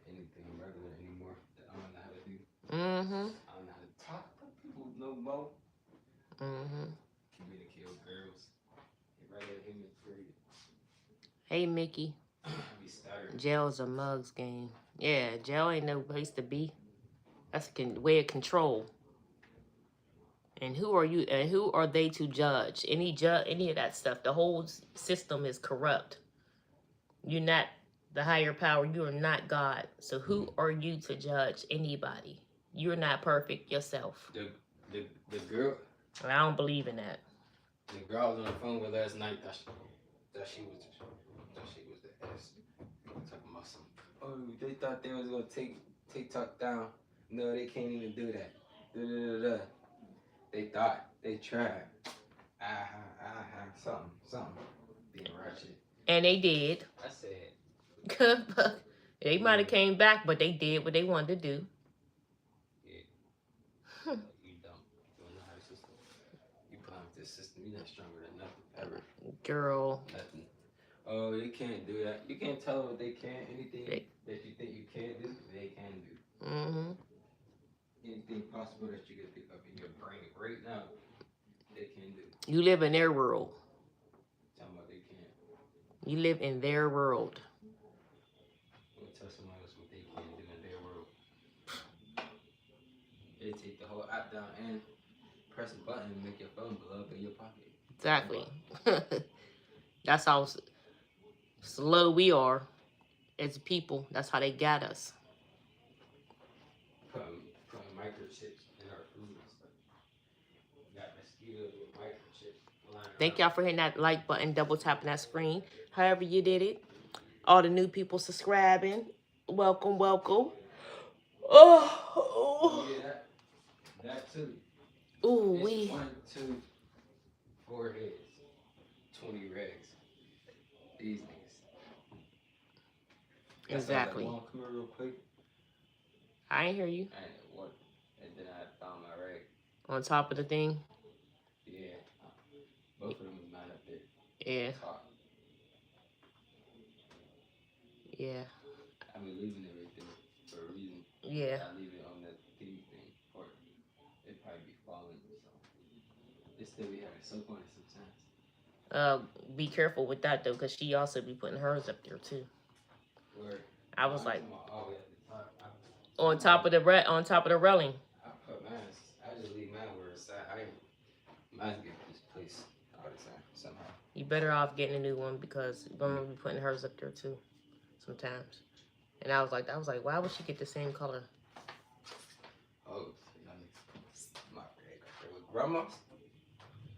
Speaker 2: anything regular anymore that I don't know how to do. I don't know how to talk to people no more. Communicate with girls. Regular human period.
Speaker 1: Hey, Mickey. Jail's a mugs game. Yeah, jail ain't no place to be. That's a way of control. And who are you? And who are they to judge? Any of that stuff. The whole system is corrupt. You're not the higher power. You are not God. So who are you to judge anybody? You're not perfect yourself.
Speaker 2: The girl.
Speaker 1: I don't believe in that.
Speaker 2: The girl I was on the phone with last night. Thought she was the ass. Talking about something. Oh, they thought they was gonna take TikTok down. No, they can't even do that. They thought. They tried. Something. Being ratchet.
Speaker 1: And they did.
Speaker 2: I said.
Speaker 1: They might have came back, but they did what they wanted to do.
Speaker 2: Yeah. You dumb. You don't know how the system. You put with this system. You're not stronger than nothing ever.
Speaker 1: Girl.
Speaker 2: Nothing. Oh, they can't do that. You can't tell them what they can. Anything that you think you can't do, they can do. Anything possible that you can pick up in your brain right now, they can do.
Speaker 1: You live in their world.
Speaker 2: Tell them what they can't.
Speaker 1: You live in their world.
Speaker 2: Or tell somebody else what they can't do in their world. They take the whole app down and press a button and make your phone blow up in your pocket.
Speaker 1: Exactly. That's how slow we are as people. That's how they got us.
Speaker 2: Putting microchips in our food and stuff. Got mosquitoes with microchips.
Speaker 1: Thank y'all for hitting that like button, double tapping that screen. However you did it. All the new people subscribing. Welcome. Oh.
Speaker 2: Yeah, that too.
Speaker 1: Ooh,
Speaker 2: it's 1, 2, 4 heads. 20 rags. These niggas.
Speaker 1: Exactly.
Speaker 2: Come here real quick.
Speaker 1: I ain't hear you.
Speaker 2: And then I found my rag.
Speaker 1: On top of the thing?
Speaker 2: Yeah. Both of them was mine up there.
Speaker 1: Yeah.
Speaker 2: Top.
Speaker 1: Yeah.
Speaker 2: I've been leaving it right there for a reason.
Speaker 1: Yeah.
Speaker 2: I leave it on the TV thing. Or it'd probably be falling or something. It still be having soap on it sometimes.
Speaker 1: Be careful with that though, because she also be putting hers up there too.
Speaker 2: Where?
Speaker 1: I was like,
Speaker 2: All the way at the top.
Speaker 1: on top of the railing.
Speaker 2: I put mine. I Mine's get displaced all the time somehow.
Speaker 1: You better off getting a new one because Grandma be putting hers up there too sometimes. And I was like, why would she get the same color?
Speaker 2: Oh, my red up there with grandma's.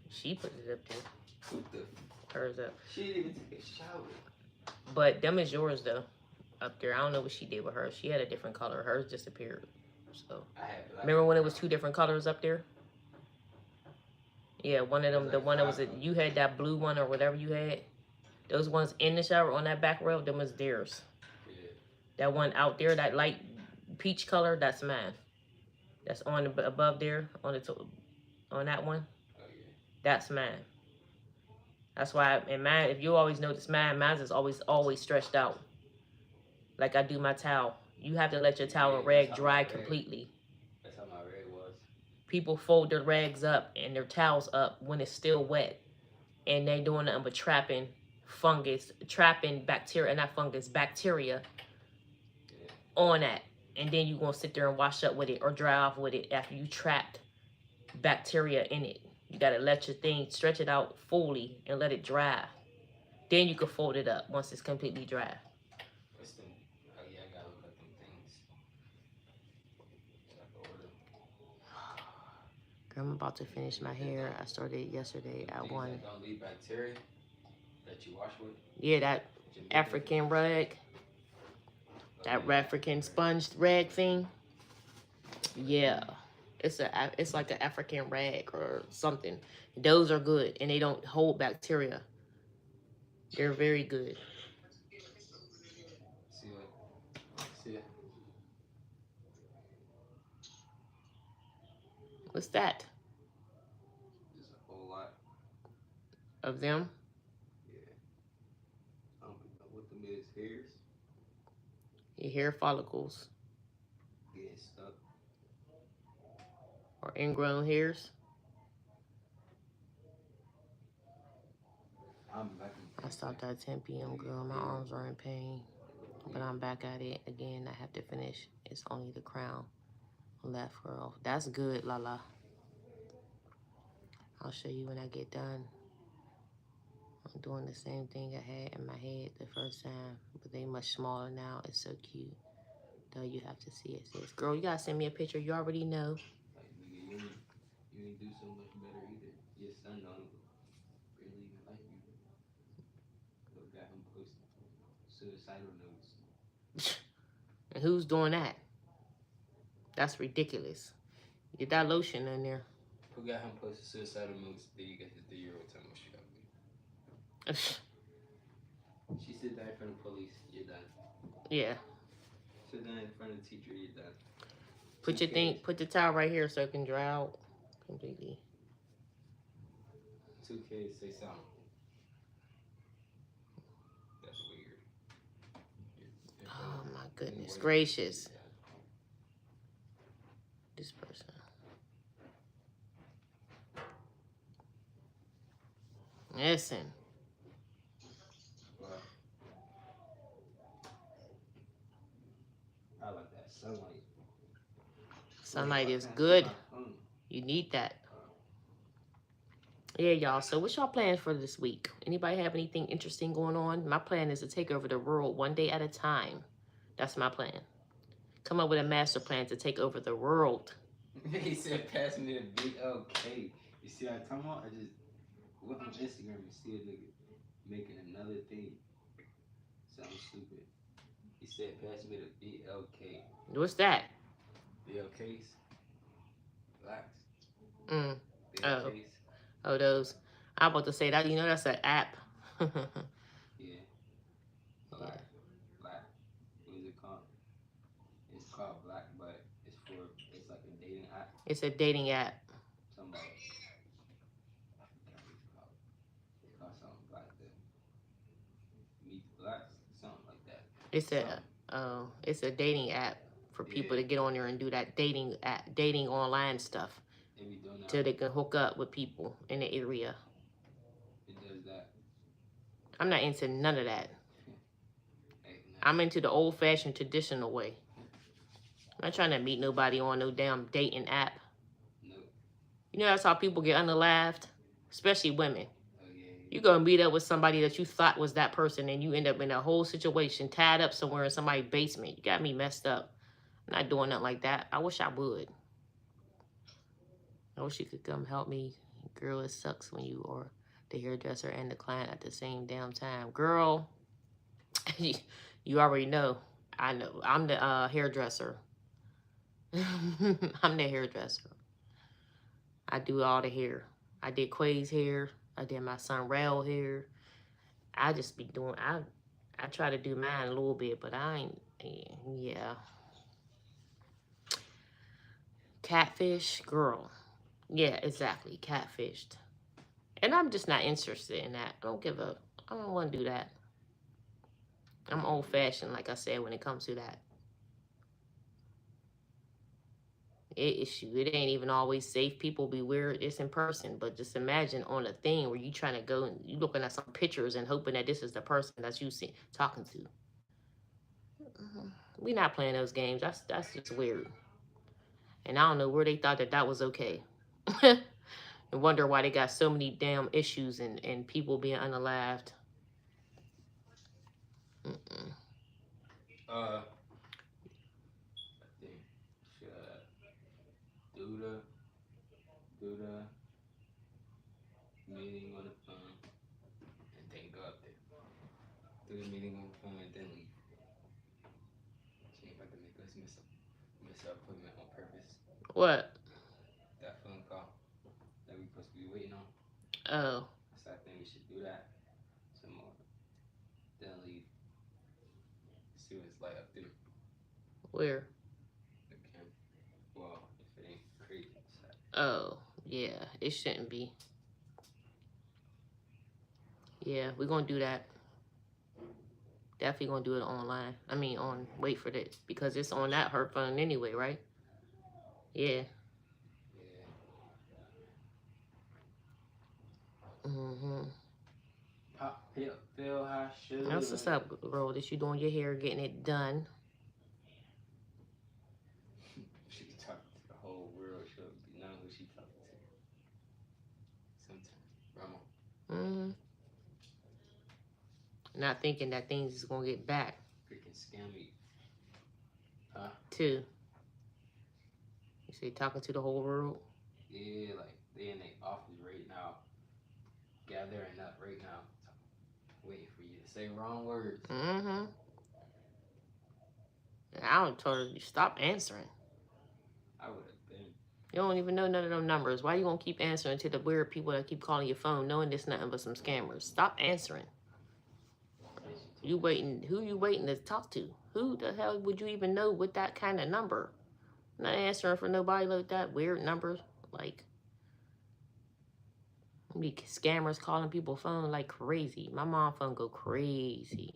Speaker 1: She put it up there.
Speaker 2: What the?
Speaker 1: Hers up.
Speaker 2: She didn't even take a shower.
Speaker 1: But them is yours though, up there. I don't know what she did with hers. She had a different color. Hers disappeared. So
Speaker 2: I had black.
Speaker 1: remember when it was 2 different colors up there? Yeah, one of them, the one that was you had that blue one or whatever you had. Those ones in the shower on that back row, them was theirs.
Speaker 2: Yeah.
Speaker 1: That one out there, that light peach color, that's mine. That's on the, above there on on that one.
Speaker 2: Oh yeah.
Speaker 1: That's mine. That's why in mine, if you always notice mine is always stretched out. Like I do my towel. You have to let your towel and rag dry completely.
Speaker 2: That's how my rag was.
Speaker 1: People fold their rags up and their towels up when it's still wet. And they doing nothing but trapping bacteria, not fungus, bacteria on that. And then you're going to sit there and wash up with it or dry off with it after you trapped bacteria in it. You got to let your thing, stretch it out fully and let it dry. Then you can fold it up once it's completely dry.
Speaker 2: What's them? Oh yeah, I got to look at them things.
Speaker 1: Girl, I'm about to finish my hair. I started yesterday at 1.
Speaker 2: That don't leave bacteria that you wash with?
Speaker 1: Yeah, that African rag. That African sponge rag thing. Yeah. It's like an African rag or something. Those are good and they don't hold bacteria. They're very good.
Speaker 2: See it? See it?
Speaker 1: What's that?
Speaker 2: Just a whole lot.
Speaker 1: Of them?
Speaker 2: Yeah. I don't know what them is. Hairs?
Speaker 1: Your hair follicles.
Speaker 2: Getting stuck.
Speaker 1: Or ingrown hairs. I stopped at 10 p.m. girl. My arms are in pain. But I'm back at it again. I have to finish. It's only the crown left, girl. That's good, Lala. I'll show you when I get done. I'm doing the same thing I had in my head the first time. But they much smaller now. It's so cute. Though you have to see it. Sis. Girl, you gotta send me a picture. You already know.
Speaker 2: Like, nigga, you ain't do so much better either. Your son don't really even like you. But got him posting suicidal notes.
Speaker 1: And who's doing that? That's ridiculous. Get that lotion in there.
Speaker 2: Who got him posting suicidal notes? Then you got his 3-year-old telling me she ugly. She sit down in front of the police, you're done.
Speaker 1: Yeah.
Speaker 2: Sit down in front of the teacher, you're done.
Speaker 1: Put the towel right here so it can dry out completely.
Speaker 2: 2 kids say something. That's weird.
Speaker 1: Oh my goodness gracious. This person. Listen.
Speaker 2: Well, I like that sunlight.
Speaker 1: Sunlight is good. You need that. Yeah, y'all. So what's y'all plans for this week? Anybody have anything interesting going on? My plan is to take over the world one day at a time. That's my plan. Come up with a master plan to take over the world.
Speaker 2: He said, pass me the big okay. You see what I'm talking about? I just went on Instagram and see a nigga making another thing. Something stupid. He said, pass me the BLK.
Speaker 1: What's that?
Speaker 2: BLKs? Blacks?
Speaker 1: Mm.
Speaker 2: BLKs?
Speaker 1: Oh, those. I'm about to say that. You know, that's an app.
Speaker 2: Yeah. Black. Black. What is it called? It's called Black, but it's like a dating app.
Speaker 1: It's a dating app.
Speaker 2: Something about, I forgot what it's called. It's called something Black. Meet the Blacks? Something like that.
Speaker 1: It's a dating app for people to get on there and do that dating online stuff. Till they can hook up with people in the area.
Speaker 2: It does that.
Speaker 1: I'm not into none of that. I'm into the old-fashioned, traditional way. I'm not trying to meet nobody on no damn dating app.
Speaker 2: No.
Speaker 1: You know that's how people get underlaughed, especially women.
Speaker 2: Oh yeah.
Speaker 1: You're gonna meet up with somebody that you thought was that person, and you end up in a whole situation tied up somewhere in somebody's basement. You got me messed up. I'm not doing nothing like that. I wish I would. I wish you could come help me. Girl, it sucks when you are the hairdresser and the client at the same damn time. Girl, you already know. I know. I'm the hairdresser. I'm the hairdresser. I do all the hair. I did Quay's hair. I did my son Rail hair. I just be doing. I try to do mine a little bit, but I ain't. Yeah. Catfish, girl. Yeah, exactly. Catfished. And I'm just not interested in that. I don't give a. I don't want to do that. I'm old fashioned, like I said, when it comes to that. It ain't even always safe. People be weird. It's in person, but just imagine on a thing where you trying to go and you looking at some pictures and hoping that this is the person that you see talking to. We not playing those games. That's just weird. And I don't know where they thought that that was okay. And wonder why they got so many damn issues and people being unalived.
Speaker 2: I think should do the meeting on the phone and then go up there. Do the meeting on the phone and then leave. She ain't about to make us miss our appointment on purpose.
Speaker 1: What?
Speaker 2: That phone call that we supposed to be waiting on.
Speaker 1: Oh.
Speaker 2: So I think we should do that some more. Then leave. See what it's like up there.
Speaker 1: Where?
Speaker 2: Okay. Well, if it ain't crazy.
Speaker 1: Oh, yeah. It shouldn't be. Yeah, we're gonna do that. Definitely gonna do it online. I mean, wait for this because it's on that her phone anyway, right? Yeah.
Speaker 2: Yeah. Pop, feel how should.
Speaker 1: That's what's up, girl. That you doing your hair, getting it done.
Speaker 2: She talking to the whole world. She'll know who she talking to. Sometimes, Grandma.
Speaker 1: Not thinking that things is gonna get back.
Speaker 2: Freaking scammy. Huh?
Speaker 1: Too. You say talking to the whole world?
Speaker 2: Yeah, like they in their office right now, gathering up right now, waiting for you to say wrong words.
Speaker 1: I would told her, stop answering.
Speaker 2: I would have been.
Speaker 1: You don't even know none of them numbers. Why you gonna keep answering to the weird people that keep calling your phone, knowing it's nothing but some scammers? Stop answering. You waiting? Who you waiting to talk to? Who the hell would you even know with that kind of number? I'm not answering for nobody like that. Weird numbers. Like, be scammers calling people phone like crazy. My mom phone go crazy.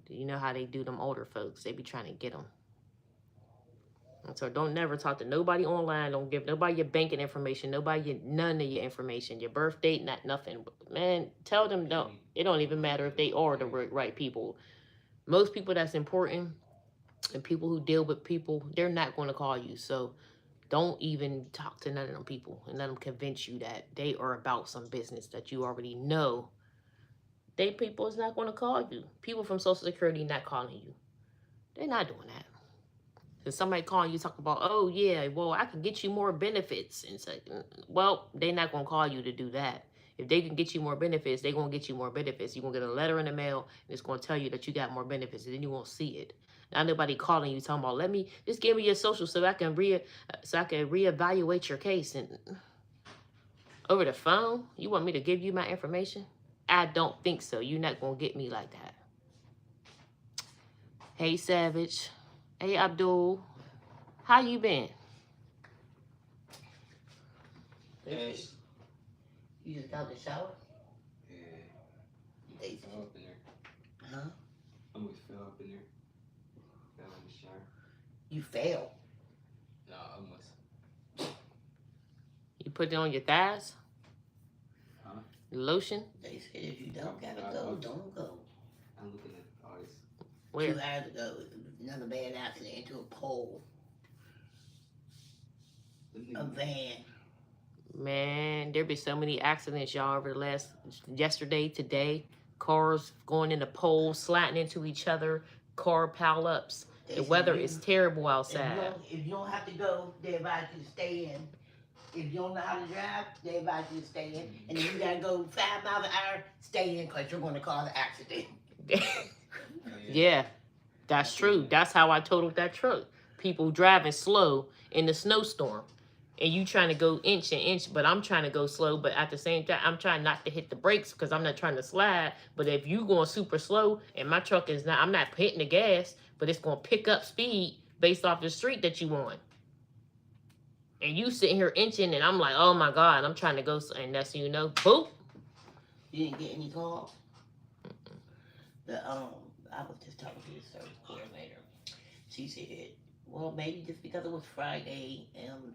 Speaker 1: You know how they do them older folks? They be trying to get them. And so don't never talk to nobody online. Don't give nobody your banking information. None of your information. Your birth date, nothing. Man, tell them don't. It don't even matter if they are the right people. Most people that's important and people who deal with people, they're not going to call you. So don't even talk to none of them people and let them convince you that they are about some business that you already know. They people is not going to call you. People from Social Security not calling you. They're not doing that. If somebody calling you talk about, oh yeah, well I can get you more benefits, and say, well, they're not gonna call you to do that. If they can get you more benefits, they're gonna get you more benefits. You're gonna get a letter in the mail, and it's gonna tell you that you got more benefits, and then you won't see it. Not nobody calling you talking about, just give me your social so I can reevaluate your case. And over the phone, you want me to give you my information? I don't think so. You're not gonna get me like that. Hey Savage. Hey Abdul, how you been?
Speaker 2: Hey.
Speaker 1: You just got out the shower?
Speaker 2: Yeah. I fell up in there.
Speaker 1: Huh?
Speaker 2: I almost fell up in there. Fell in the shower.
Speaker 1: You fell?
Speaker 2: No, almost.
Speaker 1: You put it on your thighs?
Speaker 2: Huh?
Speaker 1: Lotion?
Speaker 3: They said if you don't gotta go, don't go.
Speaker 2: I'm looking at all this.
Speaker 1: Where?
Speaker 3: 2 hours ago, another bad accident into a pole. A van.
Speaker 1: Man, there be so many accidents, y'all, over the last yesterday, today. Cars going into poles, slatting into each other, car pile-ups. The weather is terrible outside.
Speaker 3: If you don't have to go, they advise you to stay in. If you don't know how to drive, they advise you to stay in. And if you gotta go 5 miles an hour, stay in because you're going to cause an accident.
Speaker 1: Yeah, that's true. That's how I totaled that truck. People driving slow in the snowstorm. And you trying to go inch and inch, but I'm trying to go slow. But at the same time, I'm trying not to hit the brakes because I'm not trying to slide. But if you going super slow and my truck is not, I'm not hitting the gas, but it's going to pick up speed based off the street that you on. And you sitting here inching, and I'm like, oh my God, I'm trying to go, and that's, you know, boop.
Speaker 3: You didn't get any calls? I was just talking to the service coordinator. She said, well, maybe just because it was Friday and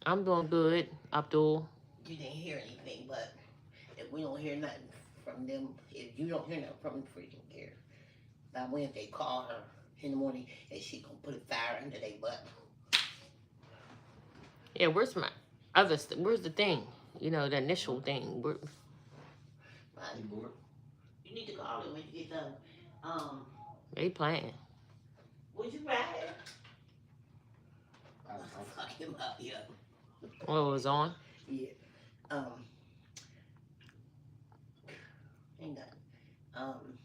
Speaker 1: I'm doing good, Abdul.
Speaker 3: you didn't hear anything, but if we don't hear nothing from them, if you don't hear nothing from them, freaking care. By Wednesday, call her in the morning and she gonna put a fire under their butt.
Speaker 1: Yeah, where's the thing? You know, the initial thing.
Speaker 3: You need to call them when you get done.
Speaker 1: They playing.
Speaker 3: Would you ride? Fuck him up, yeah.
Speaker 1: What was on?
Speaker 3: Yeah. Ain't nothing.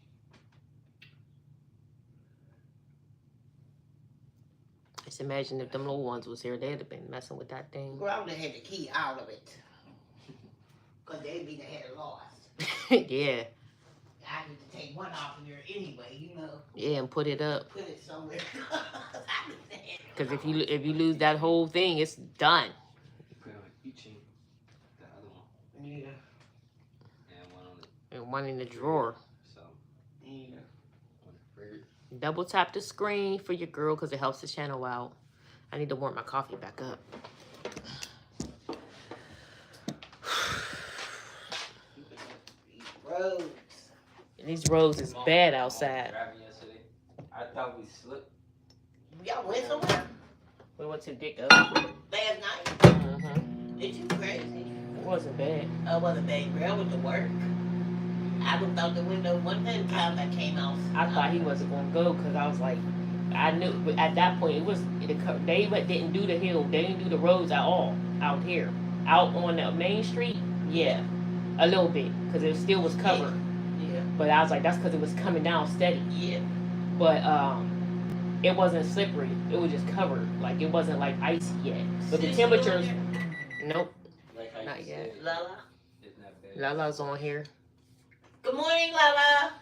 Speaker 1: Just imagine if them little ones was here, they'd have been messing with that thing.
Speaker 3: Girl, I would have had the key out of it. Because they'd be the head lost.
Speaker 1: Yeah.
Speaker 3: I need to take one off of there anyway, you know.
Speaker 1: Yeah, and put it up.
Speaker 3: Put it somewhere.
Speaker 1: Because if you lose that whole thing, it's done.
Speaker 2: Put it on each the other one.
Speaker 3: Yeah.
Speaker 2: And
Speaker 1: one in the drawer.
Speaker 2: So,
Speaker 3: Yeah.
Speaker 2: on the fridge.
Speaker 1: Double tap the screen for your girl because it helps the channel out. I need to warm my coffee back up.
Speaker 3: Roads.
Speaker 1: And these roads is bad outside.
Speaker 2: Driving yesterday, I thought we slipped.
Speaker 3: Y'all went somewhere
Speaker 1: We went to Dick
Speaker 3: last night?
Speaker 1: Mm-hmm.
Speaker 3: Did you crazy?
Speaker 1: It wasn't bad.
Speaker 3: I wasn't bad, girl. I went to work. I looked out the window one time I came out.
Speaker 1: I thought he wasn't going to go because I was like, I knew at that point they didn't do the hill. They didn't do the roads at all out here. Out on the main street, yeah, a little bit because it still was covered.
Speaker 3: Yeah.
Speaker 1: But I was like, that's because it was coming down steady.
Speaker 3: Yeah.
Speaker 1: But it wasn't slippery. It was just covered. Like it wasn't like icy yet. But the temperatures, nope,
Speaker 2: Like
Speaker 1: not yet.
Speaker 3: Lala.
Speaker 2: It's not bad.
Speaker 1: Lala's on here.
Speaker 3: Good morning, Lala.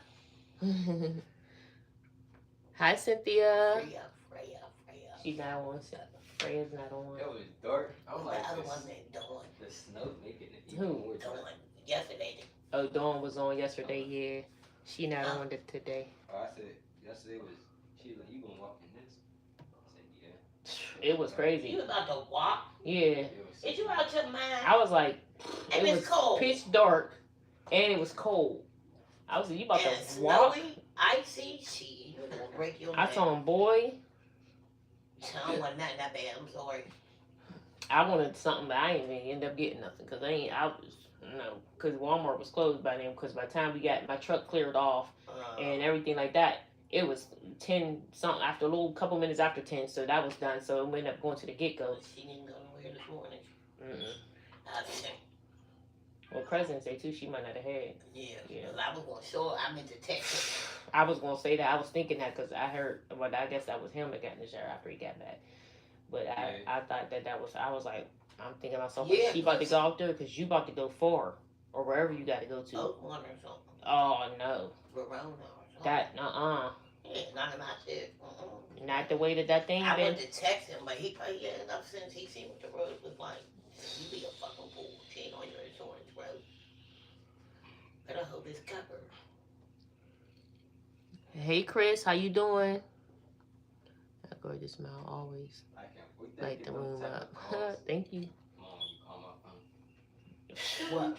Speaker 1: Hi, Cynthia.
Speaker 3: Freya.
Speaker 1: She's not on. Freya's not on.
Speaker 2: It was dark. I'm like,
Speaker 3: the other one named Dawn.
Speaker 2: the snow making it even
Speaker 1: Who?
Speaker 2: more dark.
Speaker 3: Dawn. Yesterday.
Speaker 1: Oh, Dawn was on yesterday. Yeah, she not on it today.
Speaker 2: Oh, I said, yesterday was, she was like, you gonna walk in this? I said, yeah.
Speaker 1: It was crazy.
Speaker 3: You about to walk?
Speaker 1: Yeah,
Speaker 2: It was so
Speaker 3: Is you
Speaker 2: dark.
Speaker 3: out your mind?
Speaker 1: I was like,
Speaker 3: And
Speaker 1: it
Speaker 3: it's
Speaker 1: was
Speaker 3: cold.
Speaker 1: pitch dark, and it was cold. I was like, you about
Speaker 3: And
Speaker 1: to walk?
Speaker 3: snowy, icy, shit. You're gonna break your
Speaker 1: I
Speaker 3: neck.
Speaker 1: told him, boy,
Speaker 3: I don't want nothing that bad. I'm sorry.
Speaker 1: I wanted something, but I ain't even end up getting nothing because because Walmart was closed by then. Because by the time we got my truck cleared off and everything like that, it was 10 something after a little couple minutes after 10, so that was done. So we ended up going to the get go.
Speaker 3: She didn't go nowhere this morning.
Speaker 1: Mm-mm.
Speaker 3: Okay.
Speaker 1: Well, President's Day too, she might not have had.
Speaker 3: Yeah.
Speaker 1: Yeah.
Speaker 3: 'Cause I was gonna show her. I meant to text her.
Speaker 1: I was gonna say that. I was thinking that because I heard, but I guess that was him that got in the shower after he got back. But I thought that was. I was like, I'm thinking to myself,
Speaker 3: Yeah,
Speaker 1: she about to go out there because you about to go far or wherever you got to go to.
Speaker 3: Oakland or something.
Speaker 1: Oh no,
Speaker 3: Verona or something.
Speaker 1: that
Speaker 3: Yeah, not in my shit.
Speaker 1: not the way that thing
Speaker 3: I
Speaker 1: been.
Speaker 3: went to text him, but he probably had enough sense. He seen what the road was like. You be a fucking fool. She ain't on your insurance, bro. Better hope it's covered.
Speaker 1: Hey Chris, how you doing? That girl just smile always.
Speaker 2: I can't wait to
Speaker 1: Light
Speaker 2: get
Speaker 1: the
Speaker 2: those
Speaker 1: room
Speaker 2: type
Speaker 1: up.
Speaker 2: of calls.
Speaker 1: Thank you.
Speaker 2: Mom, you call my phone.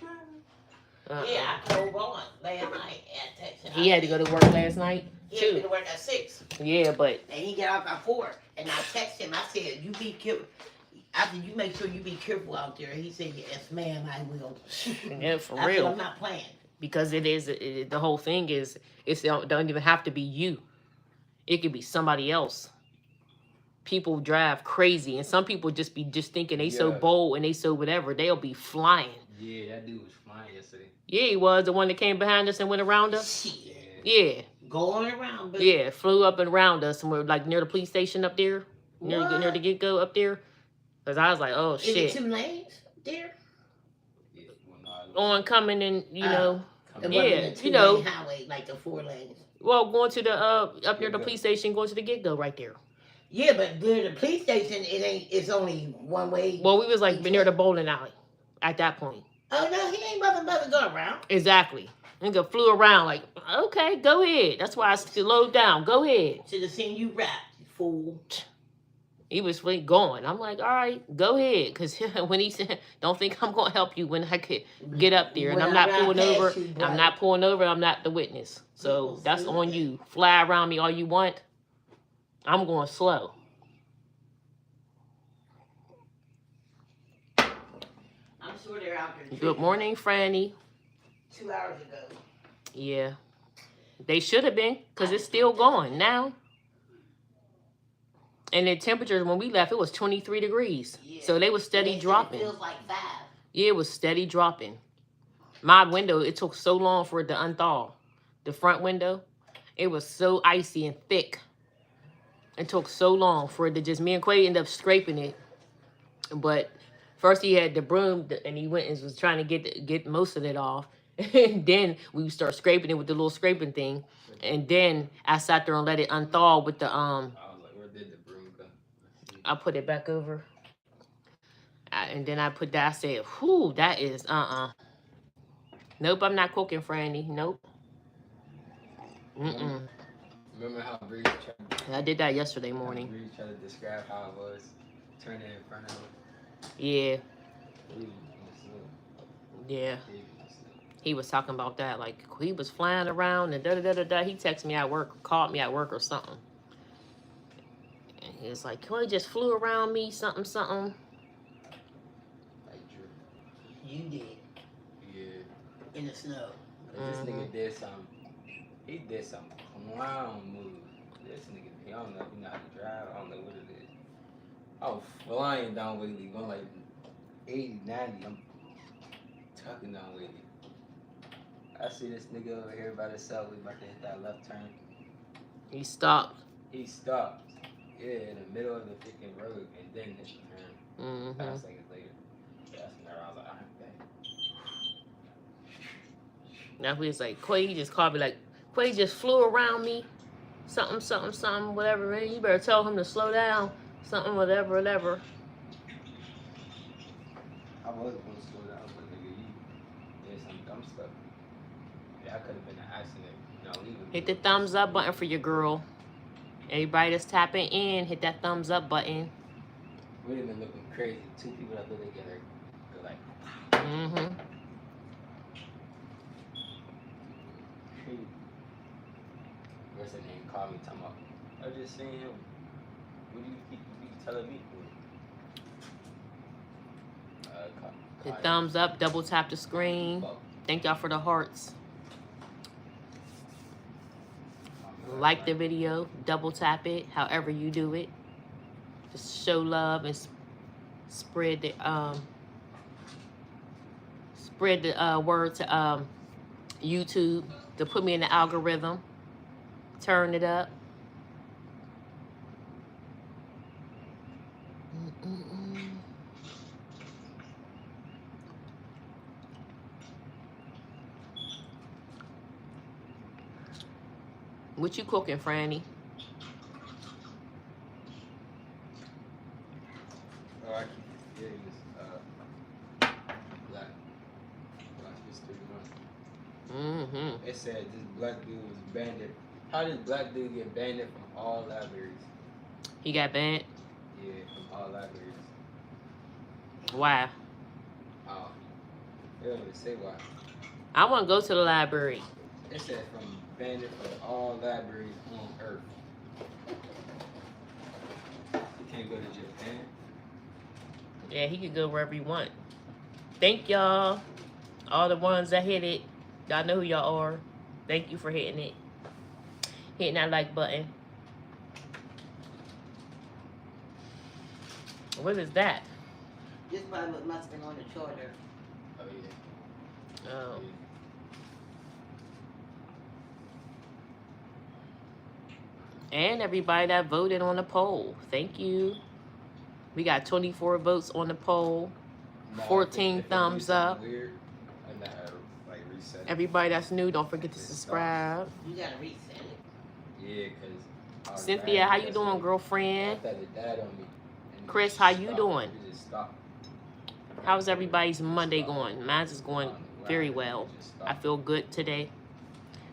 Speaker 3: What? Yeah, I told Ron last night at Texas.
Speaker 1: He had to go to work last night
Speaker 3: He had to
Speaker 1: too.
Speaker 3: go to work at 6.
Speaker 1: Yeah, but
Speaker 3: And he got off at 4. And I texted him. I said, you be careful. After you make sure you be careful out there, he said, yes, ma'am, I will.
Speaker 1: Yeah, for
Speaker 3: I said,
Speaker 1: real.
Speaker 3: I'm not playing.
Speaker 1: Because the whole thing is, it don't even have to be you. It could be somebody else. People drive crazy, and some people just thinking they so bold and they so whatever. They'll be flying.
Speaker 2: Yeah, that dude was flying yesterday.
Speaker 1: Yeah, he was the one that came behind us and went around us.
Speaker 3: Shit.
Speaker 1: Yeah.
Speaker 3: Going around, but
Speaker 1: Yeah, flew up and around us, and we're like near the police station up there, near the get go up there. Cause I was like, oh shit.
Speaker 3: Is it 2 lanes there?
Speaker 2: Yeah, well,
Speaker 1: On coming and you know,
Speaker 3: it
Speaker 1: yeah,
Speaker 3: wasn't a
Speaker 1: you know,
Speaker 3: 2-lane highway like the 4 lanes.
Speaker 1: well, going to the up near the police station, going to the get go right there.
Speaker 3: Yeah, but near the police station, it ain't. It's only one way.
Speaker 1: Well, we was like near the bowling alley at that point.
Speaker 3: Oh no, he ain't about to go around.
Speaker 1: Exactly. Nigga flew around like, okay, go ahead. That's why I slowed down. Go ahead.
Speaker 3: Should have seen you rap, you fool.
Speaker 1: He was going. I'm like, all right, go ahead. Because when he said, don't think I'm going to help you when I could get up there. And
Speaker 3: When
Speaker 1: I'm
Speaker 3: I
Speaker 1: not
Speaker 3: ride
Speaker 1: pulling
Speaker 3: past
Speaker 1: over.
Speaker 3: you, brother.
Speaker 1: I'm not pulling over. I'm not the witness. So that's
Speaker 3: Stupid.
Speaker 1: on you. Fly around me all you want. I'm going slow.
Speaker 3: I'm sure they're out there.
Speaker 1: Good morning, Franny.
Speaker 3: 2 hours ago.
Speaker 1: Yeah. They should have been, because it's still going now. And the temperature, when we left, it was 23 degrees.
Speaker 3: Yeah.
Speaker 1: So they was steady
Speaker 3: They said
Speaker 1: dropping.
Speaker 3: It feels like 5.
Speaker 1: Yeah, it was steady dropping. My window, it took so long for it to unthaw. The front window, it was so icy and thick. It took so long for it to just, me and Quay ended up scraping it. But first he had the broom, and he went and was trying to get most of it off. And then we start scraping it with the little scraping thing. And then I sat there and let it unthaw with the,
Speaker 2: I was like, where did the broom go?
Speaker 1: I put it back over. And then I put that, I said, whew, that is, Nope, I'm not cooking, Franny. Nope.
Speaker 2: Remember how Bree tried
Speaker 1: I did that yesterday morning.
Speaker 2: Bree tried to describe how it was turning in front of him?
Speaker 1: Yeah.
Speaker 2: He
Speaker 1: Yeah. He was talking about that. Like, he was flying around and da-da-da-da-da. He texted me at work, called me at work or something. And he was like, Coy just flew around me, something, something.
Speaker 2: Like Drew.
Speaker 3: You did.
Speaker 2: Yeah.
Speaker 3: In the snow.
Speaker 2: This nigga did something. He did some clown move. This nigga, I don't know if he know how to drive. I don't know what it is. I was flying down Whaley, going like 80, 90. I'm tucking down Whaley. I see this nigga over here by himself. We about to hit that left turn.
Speaker 1: He stopped.
Speaker 2: He stopped. Yeah, in the middle of the freaking road, and then hit the turn. 5 seconds later. That's when I was like,
Speaker 1: Now he was like, Quay, he just called me like, Quay just flew around me. Something, something, something, whatever, man. You better tell him to slow down. Something, whatever, whatever.
Speaker 2: I was going to slow down, but nigga, you did some dumb stuff. Yeah, I could have been an accident. No,
Speaker 1: Hit the thumbs up button for your girl. Everybody that's tapping in, hit that thumbs up button.
Speaker 2: We'd have been looking crazy. 2 people that live together go like, crazy. What's her name? Called me, talking about, I just seen him. What do you keep telling me for?
Speaker 1: Hit thumbs up, double tap the screen. Thank y'all for the hearts. Like the video, double tap it, however you do it. Just show love and spread the word to YouTube to put me in the algorithm. Turn it up. What you cooking, Franny?
Speaker 2: Oh, I keep forgetting this. Black History Month. It said this black dude was banned. How did black dude get banned from all libraries?
Speaker 1: He got banned?
Speaker 2: Yeah, from all libraries.
Speaker 1: Why?
Speaker 2: Oh, they don't even say why.
Speaker 1: I want to go to the library.
Speaker 2: It said from banned from all libraries on Earth. You can't go to Japan.
Speaker 1: Yeah, he can go wherever you want. Thank y'all. All the ones that hit it. Y'all know who y'all are. Thank you for hitting it. Hitting that like button. What is that?
Speaker 3: This probably must have been on the charger.
Speaker 2: Oh yeah.
Speaker 1: Oh. And everybody that voted on the poll. Thank you. We got 24 votes on the poll.
Speaker 2: No,
Speaker 1: 14
Speaker 2: if they do
Speaker 1: thumbs
Speaker 2: something
Speaker 1: up.
Speaker 2: Weird, and like reset it.
Speaker 1: Everybody that's new, don't forget to subscribe.
Speaker 3: You gotta reset it.
Speaker 2: Yeah, cause
Speaker 1: Cynthia, how you doing, girlfriend?
Speaker 2: It died on me. And it
Speaker 1: Chris,
Speaker 2: just
Speaker 1: how you
Speaker 2: stopped.
Speaker 1: doing?
Speaker 2: It just stopped.
Speaker 1: How's everybody's Monday going? Mine's is going very well. I feel good today.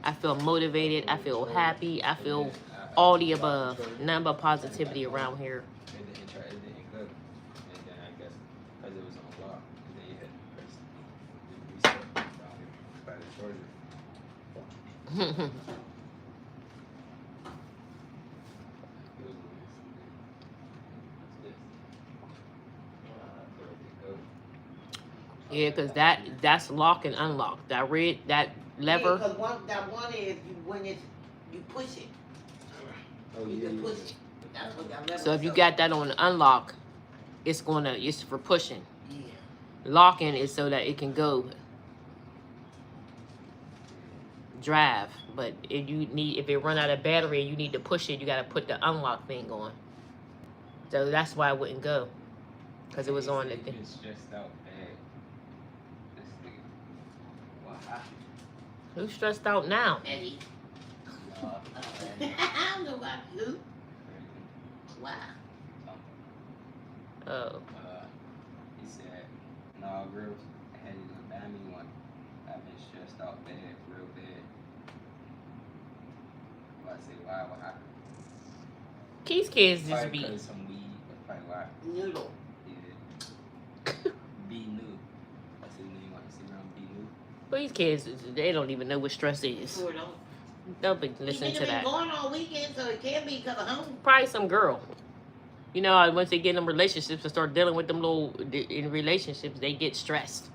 Speaker 1: I feel motivated. I feel happy. I feel all the above. None but positivity around here.
Speaker 2: It didn't go. And then I guess because it was on lock, and then you had to press reset by the charger.
Speaker 1: Yeah, because that's lock and unlock. That red, that lever.
Speaker 3: Because that one is when you push it.
Speaker 2: Oh,
Speaker 3: You
Speaker 2: yeah,
Speaker 3: can
Speaker 2: yeah,
Speaker 3: push
Speaker 2: yeah.
Speaker 3: it. That's what that lever
Speaker 1: So if you
Speaker 3: shows.
Speaker 1: got that on unlock, it's for pushing.
Speaker 3: Yeah.
Speaker 1: Locking is so that it can go drive. But if it run out of battery, you need to push it. You got to put the unlock thing on. So that's why it wouldn't go, because it was on the thing.
Speaker 2: Stressed out bad. This nigga. What happened?
Speaker 1: Who's stressed out now?
Speaker 3: Eddie.
Speaker 2: Uh,
Speaker 3: I don't know about you. Wow.
Speaker 1: Oh.
Speaker 2: He said, "No, girls, I had to buy me one. I've been stressed out bad, real bad." Well, I said, "Why? What happened?"
Speaker 1: These kids just
Speaker 2: Probably
Speaker 1: be.
Speaker 2: 'cause some weed. That's probably why.
Speaker 3: Noodle.
Speaker 2: Yeah. Be new. That's his name. Want to sit around be new.
Speaker 1: Well, these kids, they don't even know what stress is.
Speaker 3: Sure don't.
Speaker 1: They'll be listening
Speaker 3: He
Speaker 1: to
Speaker 3: been
Speaker 1: that.
Speaker 3: going all weekend, so it can't be because of home.
Speaker 1: Probably some girl. You know, once they get in them relationships and start dealing with them in relationships, they get stressed.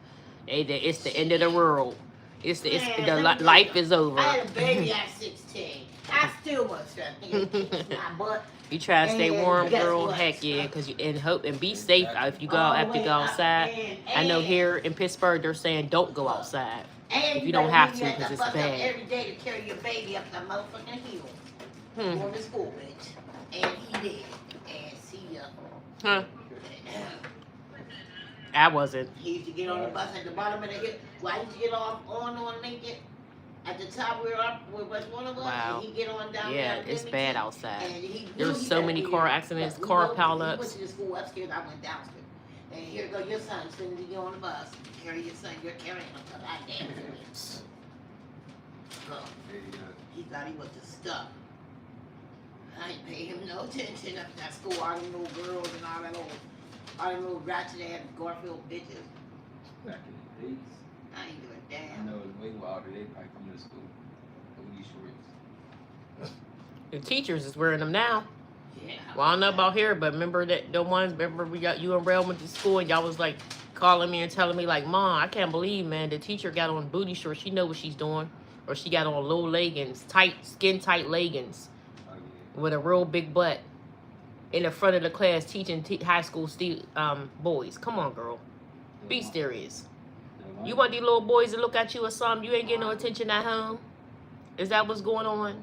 Speaker 1: It's the end of the world. Life is over.
Speaker 3: I had a baby at 16. I still was stressed. My butt.
Speaker 1: You try to stay warm,
Speaker 3: Guess
Speaker 1: girl.
Speaker 3: what?
Speaker 1: Heck yeah, because and be safe if you go out after you go outside. I know here in Pittsburgh they're saying don't go outside.
Speaker 3: And
Speaker 1: If you don't have to,
Speaker 3: have
Speaker 1: 'cause it's
Speaker 3: bus up
Speaker 1: bad.
Speaker 3: every day to carry your baby up the motherfucking hill. Going to school, bitch. And he did. And see ya.
Speaker 1: Huh? I wasn't.
Speaker 3: He used to get on the bus at the bottom of the hill. Well, I used to get off on Lincoln. At the top, we were up with one of us.
Speaker 1: Wow.
Speaker 3: And he get on down
Speaker 1: Yeah,
Speaker 3: there.
Speaker 1: it's bad outside.
Speaker 3: And he
Speaker 1: There's
Speaker 3: knew he
Speaker 1: so
Speaker 3: had
Speaker 1: many
Speaker 3: to
Speaker 1: car
Speaker 3: be-
Speaker 1: accidents,
Speaker 3: but we
Speaker 1: car
Speaker 3: both-
Speaker 1: pileups.
Speaker 3: He went to the school upstairs, I went downstairs. And here go your son, as soon as you get on the bus. Carry your son, you're carrying him. Cause I damn it. Go. He thought he was the stuff. I ain't pay him no attention up at school. All them little girls and all them little ratchet ass Garfield bitches.
Speaker 2: Back in the days,
Speaker 3: I ain't give a
Speaker 2: I
Speaker 3: damn.
Speaker 2: know it's way wilder. They probably come to school with these shorts.
Speaker 1: The teachers is wearing them now.
Speaker 3: Yeah.
Speaker 1: Well, I don't know about here, but remember we got you and Rail went to school and y'all was like calling me and telling me like, Mom, I can't believe, man, the teacher got on booty shorts. She know what she's doing. Or she got on low leggings, skin tight leggings
Speaker 2: Oh yeah.
Speaker 1: with a real big butt in the front of the class teaching high school boys. Come on, girl. Be serious. You want these little boys to look at you or something? You ain't getting no attention at home? Is that what's going on?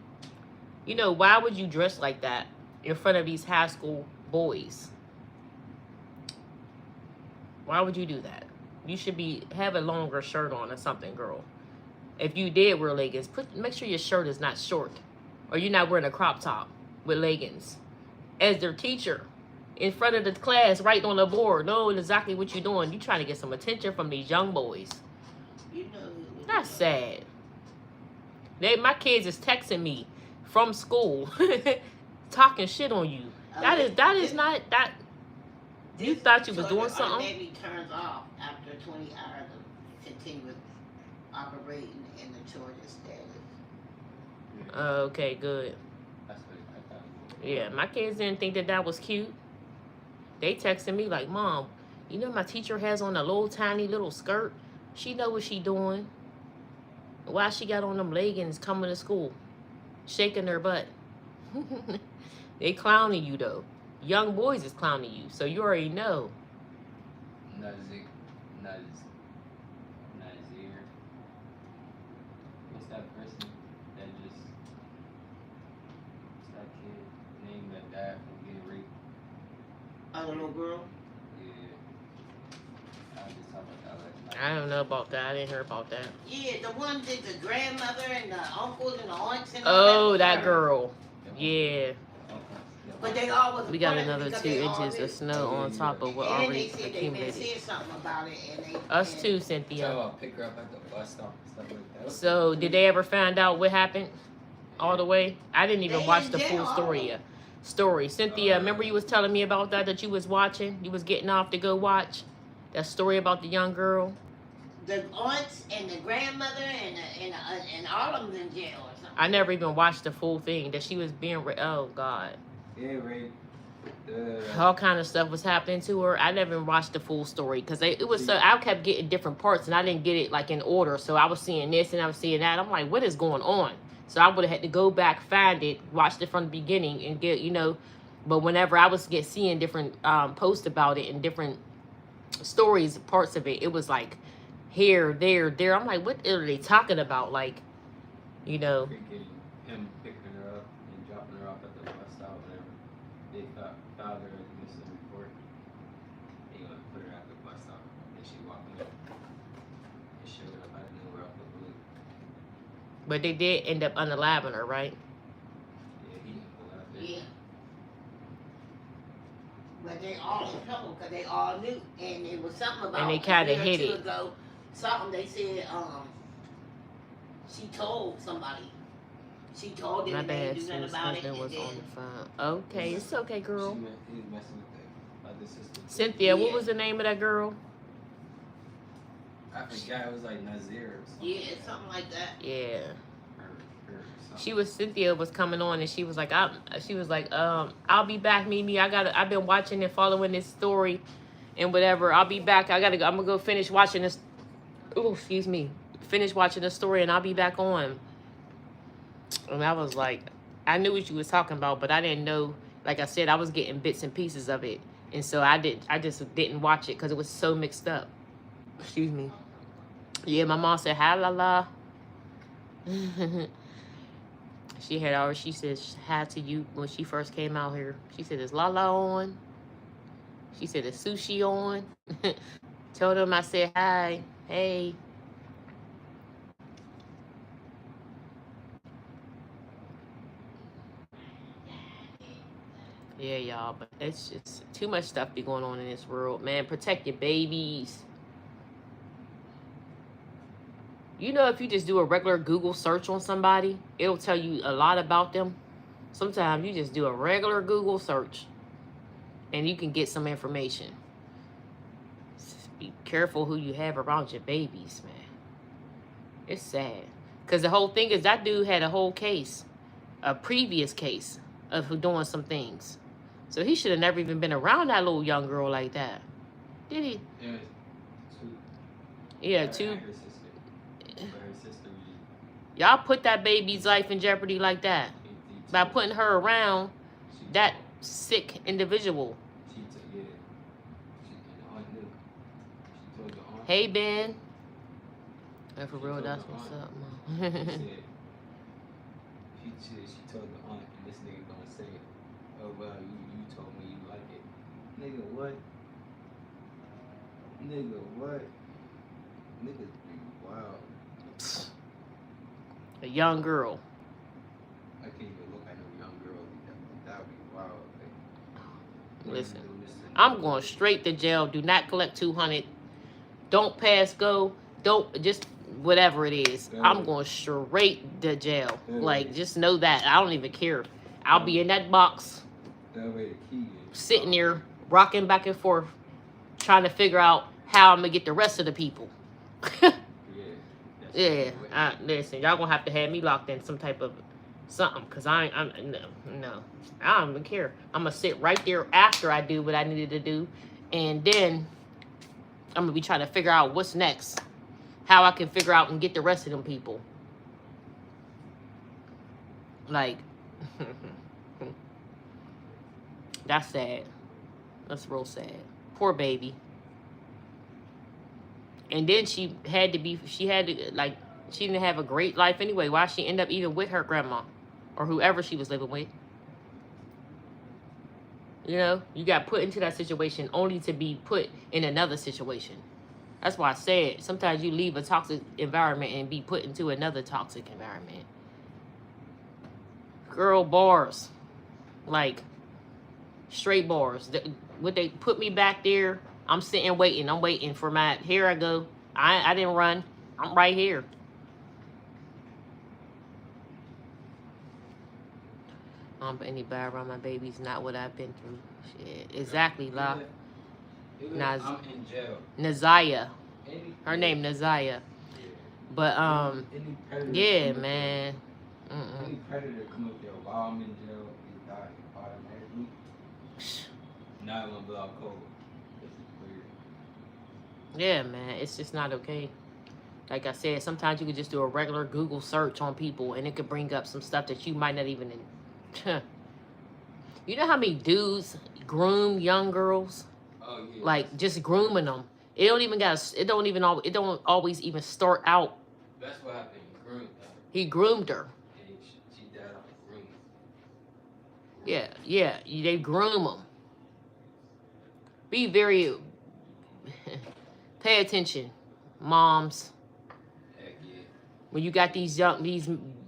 Speaker 1: You know, why would you dress like that in front of these high school boys? Why would you do that? You should have a longer shirt on or something, girl. If you did wear leggings, make sure your shirt is not short. Or you're not wearing a crop top with leggings. As their teacher, in front of the class, right on the board, knowing exactly what you're doing. You're trying to get some attention from these young boys.
Speaker 3: You know who.
Speaker 1: That's sad. My kids is texting me from school, talking shit on you. That is not that. You thought you was doing something?
Speaker 3: Maybe turns off after 20 hours of continuous operating in the Georgia status.
Speaker 1: Okay, good.
Speaker 2: That's what I thought.
Speaker 1: Yeah, my kids didn't think that was cute. They texted me like, Mom, You know my teacher has on a little tiny little skirt. She know what she doing. Why she got on them leggings coming to school, shaking her butt. They clowning you though. Young boys is clowning you, so you already know.
Speaker 2: Nazir. What's that person that just? What's that kid name that died from getting raped?
Speaker 3: Oh, the little girl.
Speaker 2: Yeah. I was just talking about that last night.
Speaker 1: I don't know about that. I didn't hear about that.
Speaker 3: Yeah, the one that the grandmother and the uncles and the aunts and
Speaker 1: Oh, that girl. Yeah.
Speaker 3: But they all was
Speaker 1: We got
Speaker 3: appointed
Speaker 1: another
Speaker 3: because
Speaker 1: 2
Speaker 3: they all
Speaker 1: inches
Speaker 3: knew.
Speaker 1: of snow on top of what
Speaker 3: And they
Speaker 1: already
Speaker 3: said they been
Speaker 1: accumulated.
Speaker 3: said something about it, and they
Speaker 1: Us
Speaker 3: and
Speaker 1: too,
Speaker 2: Tell
Speaker 1: Cynthia.
Speaker 2: I'll pick her up at the bus stop and stuff like that.
Speaker 1: So, did they ever find out what happened all the way? I didn't even
Speaker 3: They
Speaker 1: watch
Speaker 3: in
Speaker 1: the full
Speaker 3: jail,
Speaker 1: story yet. Cynthia, remember you was telling me about that you was watching? You was getting off to go watch that story about the young girl?
Speaker 3: the aunts and the grandmother and all of them in jail or something.
Speaker 1: I never even watched the full thing. That she was being, oh God.
Speaker 2: Yeah, right.
Speaker 1: All kind of stuff was happening to her. I never even watched the full story because it was so, I kept getting different parts and I didn't get it like in order. So I was seeing this and I was seeing that. I'm like, what is going on? So I would have had to go back, find it, watch it from the beginning and get, you know. But whenever I was seeing different posts about it and different stories, parts of it, it was like here, there. I'm like, what are they talking about? Like, you know.
Speaker 2: Him picking her up and dropping her off at the bus stop, whatever. They filed her missing report. They gonna put her at the bus stop, and she walking up. It showed up out of nowhere off the blue.
Speaker 1: But they did end up unaliving her, right?
Speaker 2: Yeah, he allowed it.
Speaker 3: Yeah. But they all in trouble because they all knew, and it was something about
Speaker 1: And they kinda
Speaker 3: a year or
Speaker 1: hid
Speaker 3: two
Speaker 1: it.
Speaker 3: ago. Something they said. She told somebody. She told them
Speaker 1: My
Speaker 3: and they
Speaker 1: bad,
Speaker 3: didn't do nothing
Speaker 1: sis.
Speaker 3: about it.
Speaker 1: Husband
Speaker 3: And
Speaker 1: was
Speaker 3: then
Speaker 1: on the phone. Okay, it's okay, girl.
Speaker 2: He was messing with the other sister.
Speaker 1: Cynthia, what
Speaker 3: Yeah.
Speaker 1: was the name of that girl?
Speaker 2: I forgot, it was like Nazir or something.
Speaker 3: yeah, it's something like that.
Speaker 1: Yeah.
Speaker 2: Her something.
Speaker 1: Cynthia was coming on and she was like, I'll be back, Mimi. I've been watching and following this story and whatever. I'll be back. I'm gonna go finish watching this. Oh, excuse me. Finish watching the story and I'll be back on. And I was like, I knew what you was talking about, but I didn't know. Like I said, I was getting bits and pieces of it, and so I just didn't watch it because it was so mixed up. Excuse me. Yeah, my mom said hi, la la. She said hi to you when she first came out here. She said, is Lala on? She said, is Sushi on? Told them I said hi. Hey. Yeah, y'all, but it's just too much stuff be going on in this world, man. Protect your babies. You know, if you just do a regular Google search on somebody, it'll tell you a lot about them. Sometimes you just do a regular Google search and you can get some information. Just be careful who you have around your babies, man. It's sad. Because the whole thing is that dude had a whole case, a previous case of doing some things. So he should have never even been around that little young girl like that. Did he? Yeah, two.
Speaker 2: Her sister.
Speaker 1: Y'all put that baby's life in jeopardy like that by putting her around that sick individual. Hey, Ben. And for real, that's what's up, man.
Speaker 2: She told the aunt, and this nigga gonna say, oh, well, you told me you like it. Nigga, what? Nigga, what? Niggas be wild.
Speaker 1: A young girl.
Speaker 2: I can't even look at no young girl like that. That would be wild. Like,
Speaker 1: Listen, I'm going straight to jail. Do not collect 200. Don't pass go. Don't just whatever it is. I'm going straight to jail. Like, just know that. I don't even care. I'll be in that box,
Speaker 2: that way the key is
Speaker 1: sitting there, rocking back and forth, trying to figure out how I'm gonna get the rest of the people. Yeah, listen, y'all gonna have to have me locked in some type of something, cause no, I don't even care. I'm gonna sit right there after I do what I needed to do, and then I'm gonna be trying to figure out what's next. How I can figure out and get the rest of them people. Like, that's sad. That's real sad. Poor baby. And then she had to, like, she didn't have a great life anyway. Why she end up even with her grandma or whoever she was living with? You know, you got put into that situation only to be put in another situation. That's why I said sometimes you leave a toxic environment and be put into another toxic environment. Girl, bars. Like, straight bars. Would they put me back there? I'm sitting waiting. I'm waiting for my, here I go. I didn't run. I'm right here. Any bad around my baby's not what I've been through. Shit. Exactly, La.
Speaker 2: I'm in jail.
Speaker 1: Nazaya. Her name Nazaya. But yeah, man.
Speaker 2: Any predator come up there while I'm in jail, you die automatically. Not gonna be out cold. This is weird.
Speaker 1: Yeah, man. It's just not okay. Like I said, sometimes you could just do a regular Google search on people and it could bring up some stuff that you might not even. You know how many dudes groom young girls?
Speaker 2: Oh, yeah.
Speaker 1: Like just grooming them. It don't always even start out.
Speaker 2: That's what happened.
Speaker 1: He groomed her.
Speaker 2: And she died off the groom.
Speaker 1: Yeah. They groom them. Be very. Pay attention, moms.
Speaker 2: Heck yeah.
Speaker 1: When you got these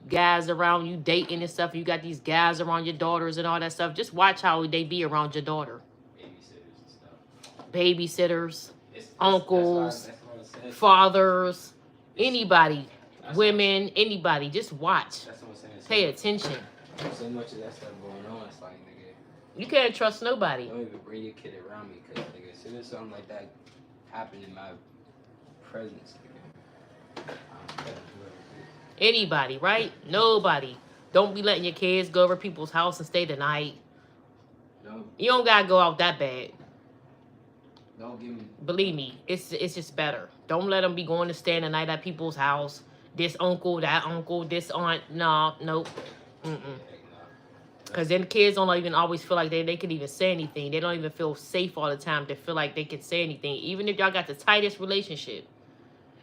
Speaker 1: guys around you dating and stuff, you got these guys around your daughters and all that stuff. Just watch how they be around your daughter.
Speaker 2: Babysitters and stuff.
Speaker 1: Babysitters, uncles,
Speaker 2: that's what
Speaker 1: fathers, anybody, women, anybody. Just watch.
Speaker 2: That's what I'm saying.
Speaker 1: Pay attention.
Speaker 2: So much of that stuff going on. It's like, nigga,
Speaker 1: you can't trust nobody.
Speaker 2: don't even bring your kid around me, because, nigga, as soon as something like that happened in my presence, nigga, I'm better.
Speaker 1: Anybody, right? Nobody. Don't be letting your kids go over people's house and stay the night.
Speaker 2: No.
Speaker 1: You don't gotta go out that bad.
Speaker 2: Don't give me.
Speaker 1: Believe me, it's just better. Don't let them be going to stay the night at people's house. This uncle, that uncle, this aunt. No, nope. Because then kids don't even always feel like they could even say anything. They don't even feel safe all the time to feel like they can say anything. Even if y'all got the tightest relationship.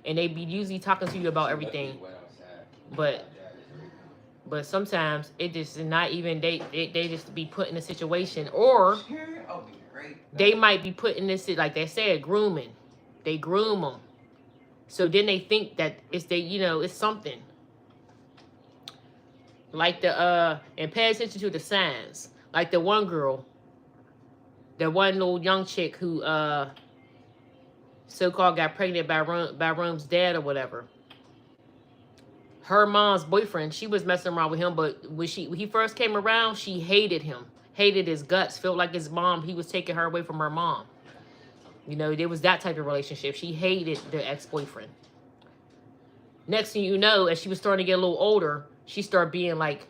Speaker 1: And they be usually talking to you about everything. But sometimes it just is not even, they just be put in a situation, or they might be put in this, like they said, grooming. They groom them. So then they think that it's something. Like and pay attention to the signs. Like the one girl, the one little young chick who so-called got pregnant by Rome's dad or whatever. Her mom's boyfriend, she was messing around with him, but when he first came around, she hated him, hated his guts, felt like his mom, he was taking her away from her mom. You know, there was that type of relationship. She hated the ex-boyfriend. Next thing you know, as she was starting to get a little older, she started being like,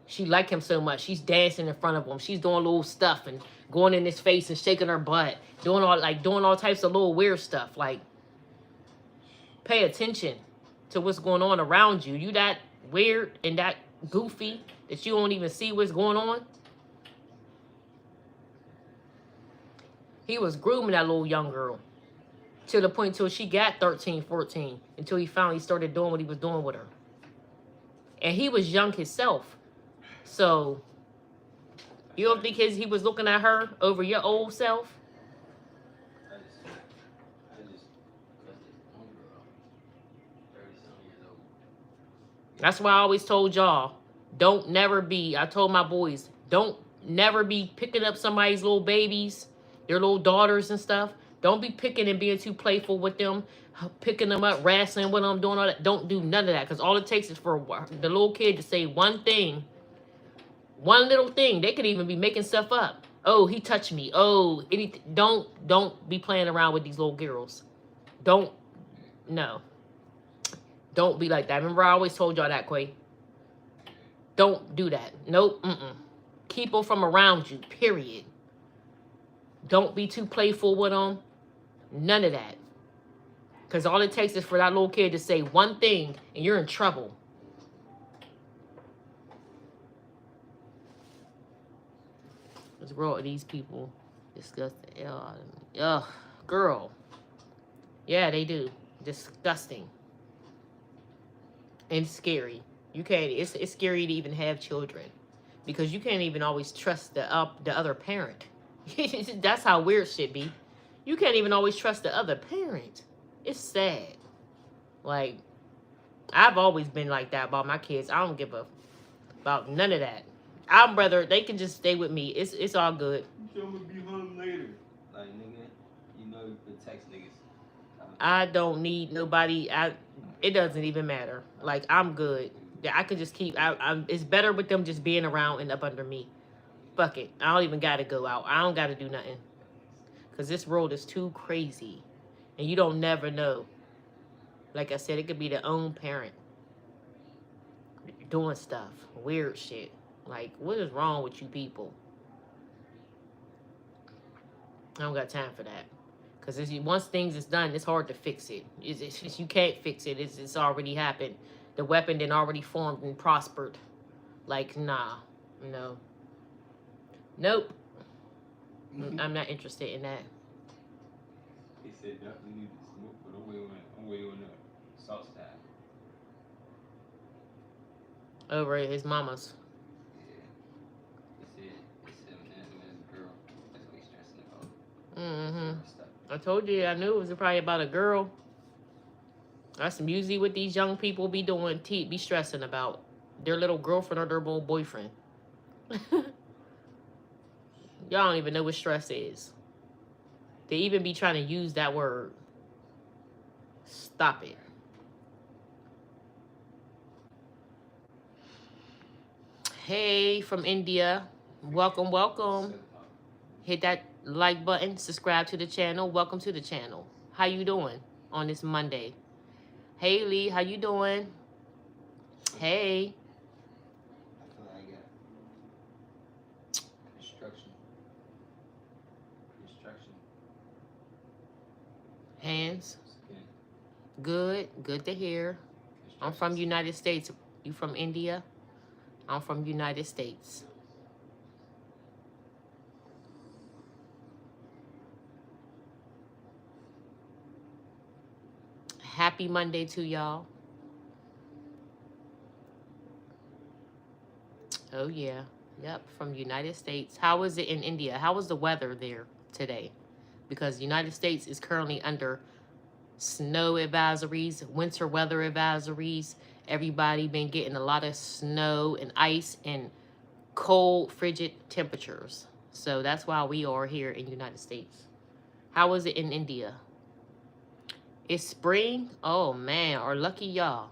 Speaker 1: she liked him so much. She's dancing in front of him. She's doing little stuff and going in his face and shaking her butt, doing all types of little weird stuff. Like, pay attention to what's going on around you. You that weird and that goofy that you don't even see what's going on. He was grooming that little young girl to the point till she got 13, 14, until he finally started doing what he was doing with her. And he was young himself. So, you don't think he was looking at her over your old self? That's why I always told y'all, I told my boys, don't never be picking up somebody's little babies, their little daughters and stuff. Don't be picking and being too playful with them, picking them up, wrestling with them, doing all that. Don't do none of that, because all it takes is for the little kid to say one thing, one little thing. They could even be making stuff up. Oh, he touched me. Oh, anything. Don't be playing around with these little girls. No. Don't be like that. Remember, I always told y'all that, Quay. Don't do that. Nope. Keep them from around you, period. Don't be too playful with them. None of that. Because all it takes is for that little kid to say one thing and you're in trouble. This world, these people disgust the hell out of me. Ugh, girl. Yeah, they do. Disgusting. And scary. You can't, it's scary to even have children. Because you can't even always trust the other parent. That's how weird shit be. You can't even always trust the other parent. It's sad. Like, I've always been like that about my kids. I don't give a about none of that. I'm brother. They can just stay with me. It's all good.
Speaker 2: I'm gonna be home later. Like nigga, you know you protect niggas.
Speaker 1: I don't need nobody. It doesn't even matter. Like I'm good. Yeah, I could just keep. It's better with them just being around and up under me. Fuck it. I don't even gotta go out. I don't gotta do nothing. Cause this world is too crazy, and you don't never know. Like I said, it could be their own parent doing stuff, weird shit. Like, what is wrong with you people? I don't got time for that. Because once things is done, it's hard to fix it. You can't fix it. It's already happened. The weapon then already formed and prospered. Like, nah. No. Nope. I'm not interested in that.
Speaker 2: He said definitely need to smoke, but I'm waiting on the salt staff.
Speaker 1: Over at his mama's.
Speaker 2: Yeah. He said when there's a girl, that's what he's stressing about.
Speaker 1: Mm-hmm. I told you, I knew it was probably about a girl. That's usually what these young people be doing, be stressing about. Their little girlfriend or their little boyfriend. Y'all don't even know what stress is. They even be trying to use that word. Stop it. Hey, from India. Welcome, welcome. Hit that like button. Subscribe to the channel. Welcome to the channel. How you doing on this Monday? Hey, Lee. How you doing? Hey.
Speaker 2: I feel like I got construction.
Speaker 1: Hands. Good. Good to hear. I'm from United States. You from India? I'm from United States. Happy Monday to y'all. Oh, yeah. Yep, from United States. How is it in India? How is the weather there today? Because the United States is currently under snow advisories, winter weather advisories. Everybody been getting a lot of snow and ice and cold, frigid temperatures. So that's why we are here in the United States. How is it in India? It's spring? Oh, man. Or lucky y'all.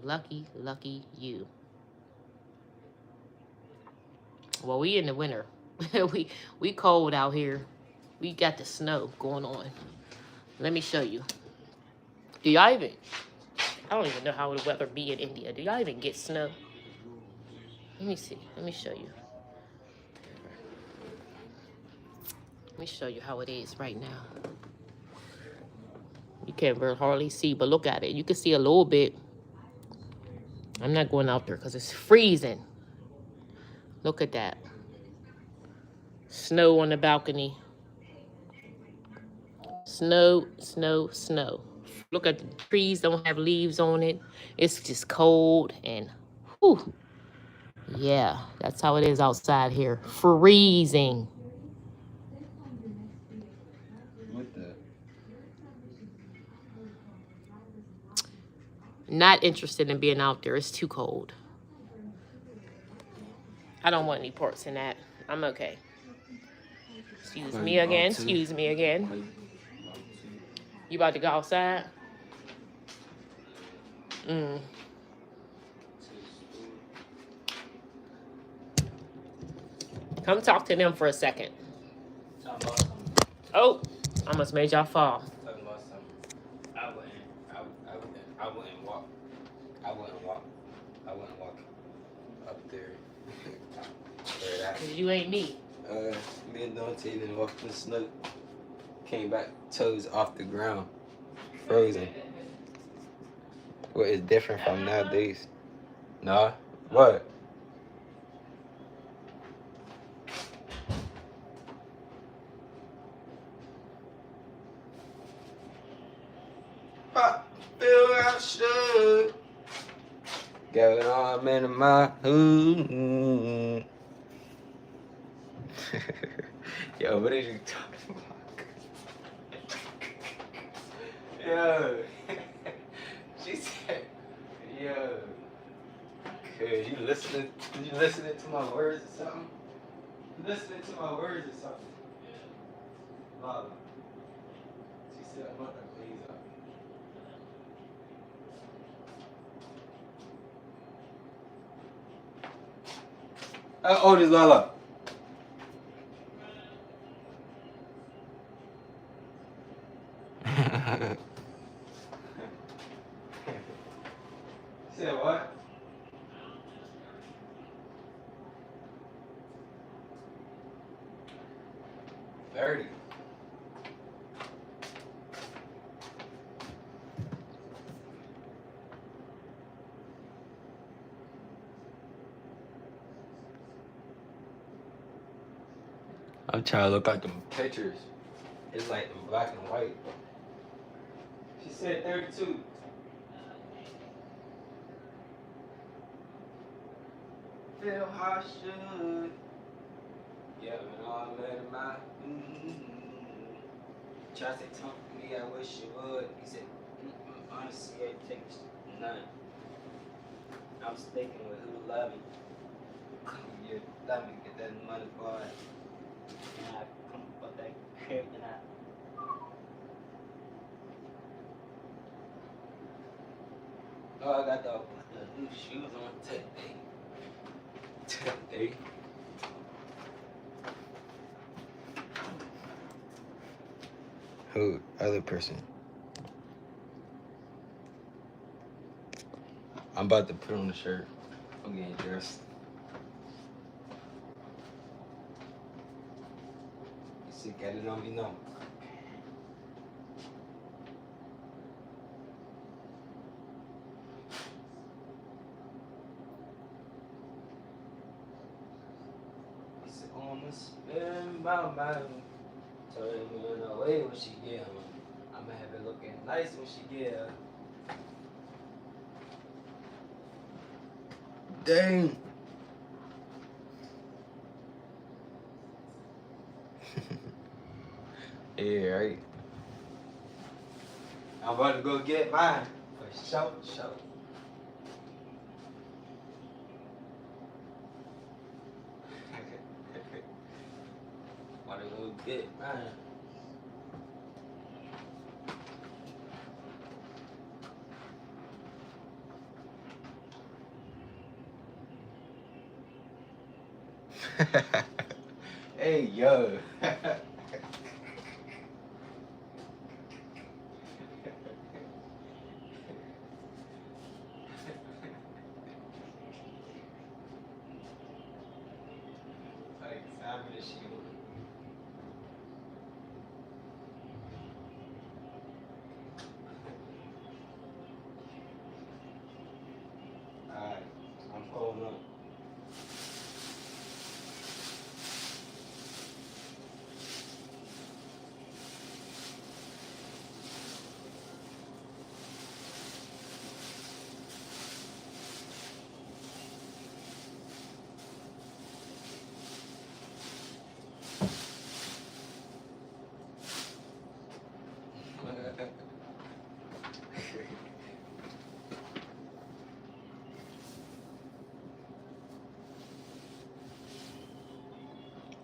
Speaker 1: Lucky, lucky you. Well, we in the winter. we cold out here. We got the snow going on. Let me show you. Do y'all even... I don't even know how the weather be in India. Do y'all even get snow? Let me see. Let me show you. Let me show you how it is right now. You can't hardly see, but look at it. You can see a little bit. I'm not going out there because it's freezing. Look at that. Snow on the balcony. Snow, snow, snow. Look at the trees, don't have leaves on it. It's just cold and whew. Yeah, that's how it is outside here. Freezing.
Speaker 2: What the?
Speaker 1: Not interested in being out there. It's too cold. I don't want any parts in that. I'm okay. Excuse me again. Excuse me again. You about to go outside? Come talk to them for a second. Oh, I almost made y'all fall.
Speaker 2: Talking about something. I wouldn't walk up there.
Speaker 1: Cause you ain't me.
Speaker 2: Me and Dante didn't walk in the snow. Came back, toes off the ground, frozen. What is different from nowadays? Nah, what? I feel I should. Going on in my hood. Yo, what are you talking about? Yo. She said, yo. Okay, you listening to my words or something? You listening to my words or something? Lala. She said, mother, please up. How old is Lala? Said what? 30. I'm trying to look at them pictures. It's like in black and white. She said 32. Feel how I should. Yeah, man, all man in my. Try to say talk to me, I wish you would. He said, honestly, it takes none. I'm sticking with who love me. You love me, get that money, boy. And I come up that crib and I. Oh, I got to put the new shoes on today. Today. Who? Other person. I'm about to put on the shirt. I'm getting dressed. You see, got it on me now. He said, I'ma spend my money. Told him in a way when she get home. I'ma have it looking nice when she get her. Dang. Yeah, right. I'm about to go get mine. For sure, sure. About to go get mine. Hey, yo. Like, time for this shit. Alright, I'm pulling up.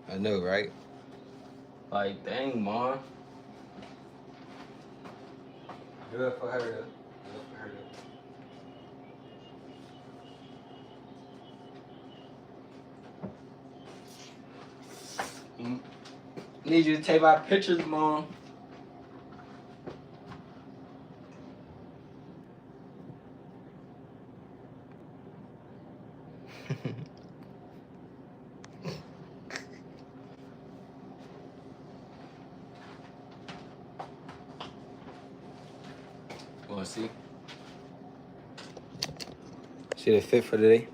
Speaker 2: I know, right? Like, dang, Mom. Do it for her. Do it for her. Need you to take my pictures, Mom. want to see? See the fit for today?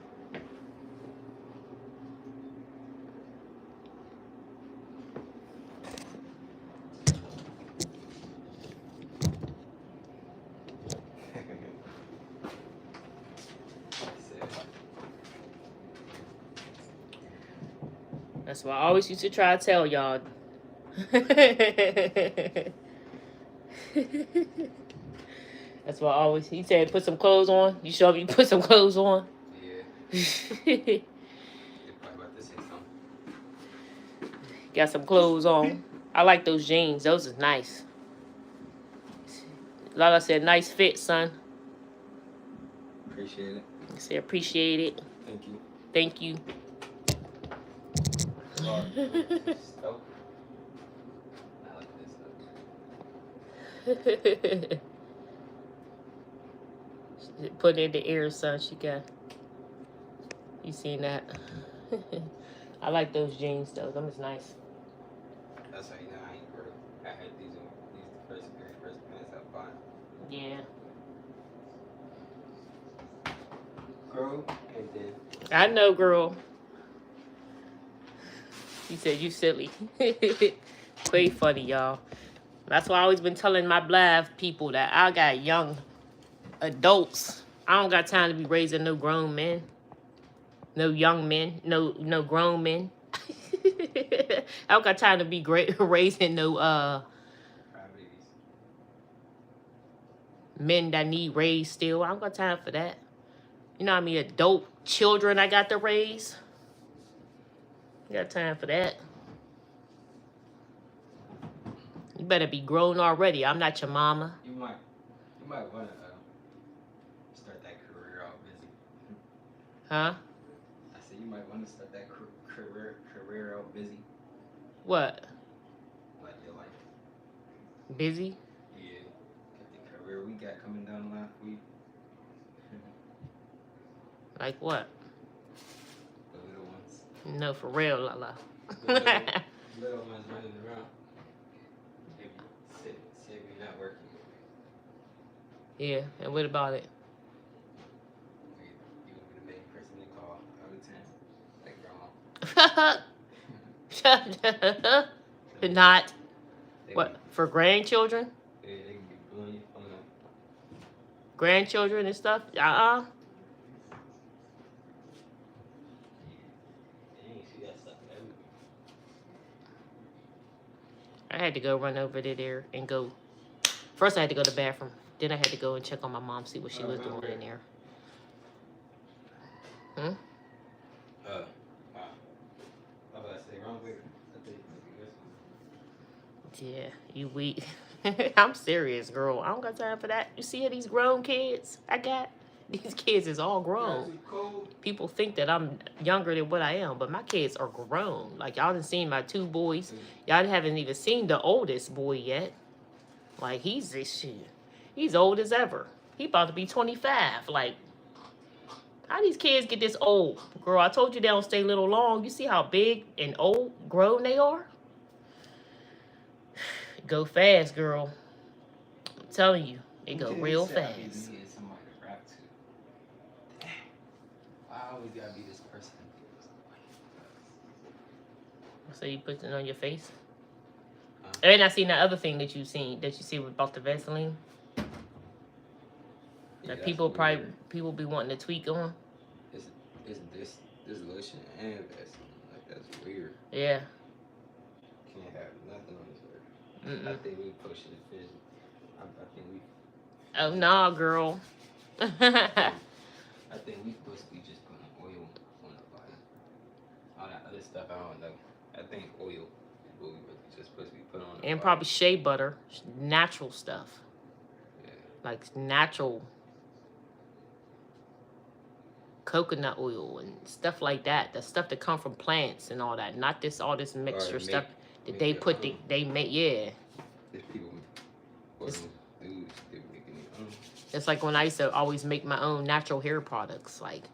Speaker 1: That's what I always used to try to tell y'all. That's what I always. He said, "Put some clothes on." You sure you put some clothes on?
Speaker 2: Yeah. They probably about to say something.
Speaker 1: Got some clothes on. I like those jeans. Those is nice. Lala said, "Nice fit, son."
Speaker 2: Appreciate it.
Speaker 1: I said, "Appreciate it.
Speaker 2: Thank you.
Speaker 1: Thank you."
Speaker 2: I like this stuff.
Speaker 1: Put it in the ear, son. She got. You seen that? I like those jeans though. Them is nice.
Speaker 2: That's how you know I ain't broke. I had these the very first pants I bought.
Speaker 1: Yeah.
Speaker 2: Girl, and then
Speaker 1: I know, girl. He said, "You silly." Way funny, y'all. That's why I always been telling my black people that I got young adults. I don't got time to be raising no grown men. No young men. No grown men. I don't got time to be raising no men that need raised still. I don't got time for that. You know how many adult children I got to raise? I got time for that. You better be grown already. I'm not your mama.
Speaker 2: you might want to start that career out busy.
Speaker 1: Huh?
Speaker 2: I said you might want to start that career out busy.
Speaker 1: What?
Speaker 2: Like your life.
Speaker 1: Busy?
Speaker 2: Yeah. Got the career we got coming down the line for you.
Speaker 1: Like what?
Speaker 2: The little ones.
Speaker 1: No, for real, Lala.
Speaker 2: The little ones running around. Say if you're not working.
Speaker 1: Yeah, and what about it?
Speaker 2: You gonna be the main person they call all the time. Like grandma.
Speaker 1: Not.
Speaker 2: They
Speaker 1: What? For grandchildren?
Speaker 2: They can be blowing your phone up.
Speaker 1: Grandchildren and stuff?
Speaker 2: Dang, she got stuff everywhere.
Speaker 1: I had to go run over there and go. First, I had to go to the bathroom. Then I had to go and check on my mom, see what she was doing in there. Hmm?
Speaker 2: I was about to say wrong way.
Speaker 1: Yeah, you weak. I'm serious, girl. I don't got time for that. You see these grown kids I got? These kids is all grown. People think that I'm younger than what I am, but my kids are grown. Like, y'all done seen my 2 boys. Y'all haven't even seen the oldest boy yet. Like, he's this shit. He's old as ever. He about to be 25. Like, how these kids get this old? Girl, I told you they don't stay little long. You see how big and old, grown they are? Go fast, girl. I'm telling you, they go real fast.
Speaker 2: Somebody to rap to. I always gotta be this person.
Speaker 1: So you put it on your face? And I seen that other thing that you see about the Vaseline. That people be wanting to tweak on.
Speaker 2: It's this lotion and Vaseline. Like, that's weird.
Speaker 1: Yeah.
Speaker 2: Can't have nothing on this earth. I think we pushing the vision. I think we.
Speaker 1: Oh nah, girl.
Speaker 2: I think we supposed to be just putting oil on the body. All that other stuff, I don't know. I think oil is what we just supposed to be putting on the
Speaker 1: And
Speaker 2: body.
Speaker 1: probably shea butter, natural stuff.
Speaker 2: Yeah.
Speaker 1: Like natural coconut oil and stuff like that. The stuff that come from plants and all that. Not all this mixture stuff that they put. They make. Yeah.
Speaker 2: There's people. Dudes, they're making their own.
Speaker 1: It's like when I used to always make my own natural hair products. Like,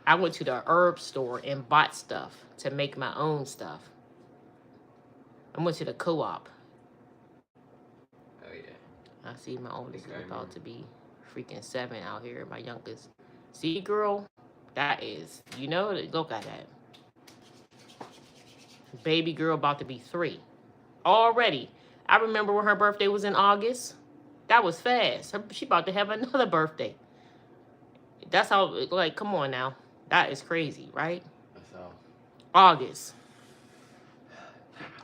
Speaker 1: I went to the herb store and bought stuff to make my own stuff. I went to the co-op.
Speaker 2: Oh yeah.
Speaker 1: I see my oldest is about to be freaking 7 out here. My youngest. See, girl, that is, you know, look at that. Baby girl about to be 3 already. I remember when her birthday was in August. That was fast. She about to have another birthday. That's how, like, come on now. That is crazy, right?
Speaker 2: That's all.
Speaker 1: August.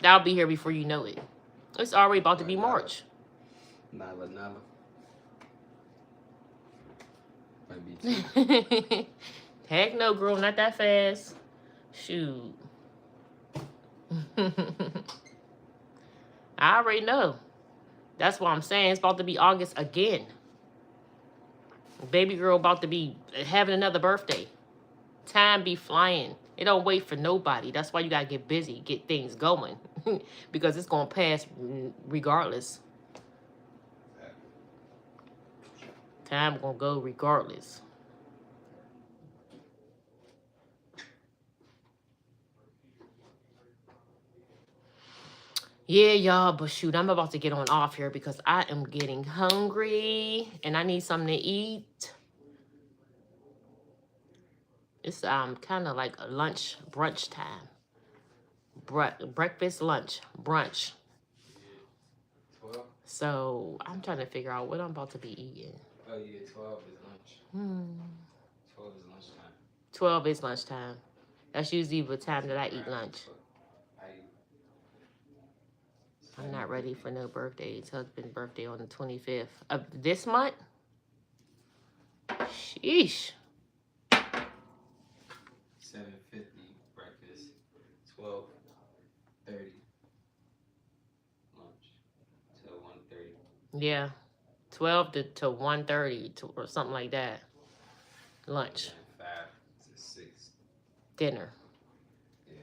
Speaker 1: That'll be here before you know it. It's already about to be March.
Speaker 2: Nala. Might be 2.
Speaker 1: Heck no, girl, not that fast. Shoot. I already know. That's what I'm saying. It's about to be August again. Baby girl about to be having another birthday. Time be flying. It don't wait for nobody. That's why you gotta get busy, get things going. Because it's gonna pass regardless. Time gonna go regardless. Yeah, y'all, but shoot, I'm about to get on off here because I am getting hungry and I need something to eat. It's kind of like a lunch, brunch time. Breakfast, lunch, brunch.
Speaker 2: 12?
Speaker 1: So I'm trying to figure out what I'm about to be eating.
Speaker 2: Oh yeah, 12 is lunch. 12 is lunchtime.
Speaker 1: 12 is lunchtime. That's usually the time that I eat lunch. I'm not ready for no birthdays. Husband's birthday on the 25th of this month. Sheesh.
Speaker 2: 7:50 breakfast. 12:30 lunch till 1:30.
Speaker 1: Yeah. 12 to 1:30 or something like that. Lunch.
Speaker 2: 5 to 6.
Speaker 1: Dinner.
Speaker 2: Yeah.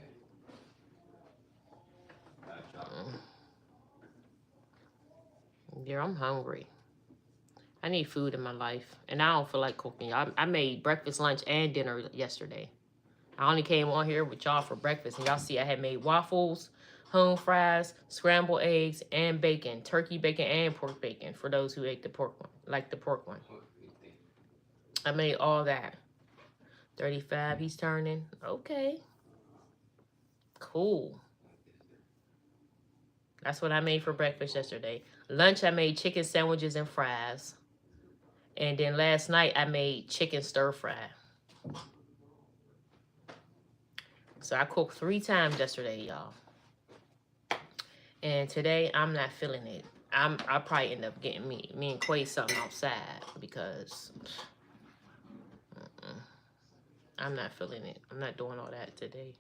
Speaker 1: Yeah, I'm hungry. I need food in my life. And I don't feel like cooking. I made breakfast, lunch, and dinner yesterday. I only came on here with y'all for breakfast. And y'all see I had made waffles, home fries, scrambled eggs, and bacon. Turkey bacon and pork bacon for those who ate the pork one. Like the pork one. I made all that. 35 he's turning. Okay. Cool. That's what I made for breakfast yesterday. Lunch, I made chicken sandwiches and fries. And then last night, I made chicken stir fry. So I cooked 3 times yesterday, y'all. And today, I'm not feeling it. I'll probably end up getting me and Quay something outside because I'm not feeling it. I'm not doing all that today.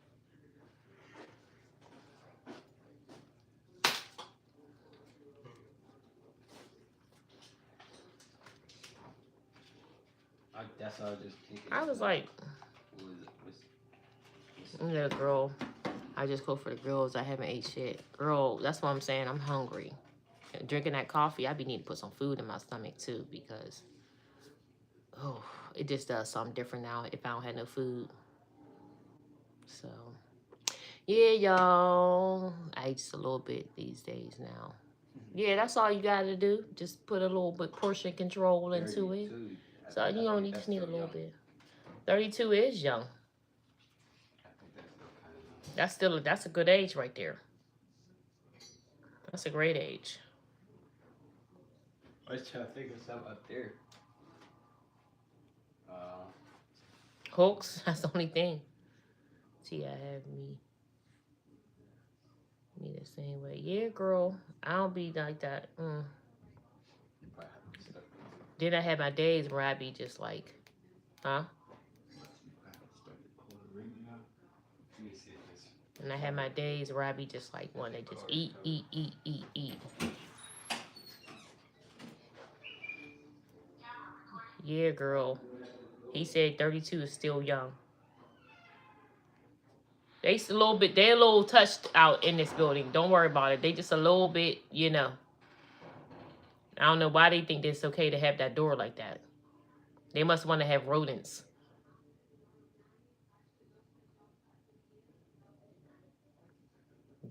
Speaker 2: That's all I just thinking.
Speaker 1: I was like, yeah, girl. I just cooked for the girls. I haven't ate shit. Girl, that's what I'm saying. I'm hungry. Drinking that coffee, I be needing to put some food in my stomach too because, oh, it just does something different now if I don't have no food. So, yeah, y'all. I eat just a little bit these days now. Yeah, that's all you gotta do. Just put a little bit portion control into it. So you only just need a little bit. 32 is young. That's a good age right there. That's a great age.
Speaker 2: I was trying to think of something up there.
Speaker 1: Hooks, that's the only thing. See, I have me the same way. Yeah, girl. I don't be like that. Then I have my days where I be just like, huh? And I have my days where I be just like, want to just eat. Yeah, girl. He said 32 is still young. They're a little touched out in this building. Don't worry about it. They just a little bit, you know. I don't know why they think it's okay to have that door like that. They must want to have rodents.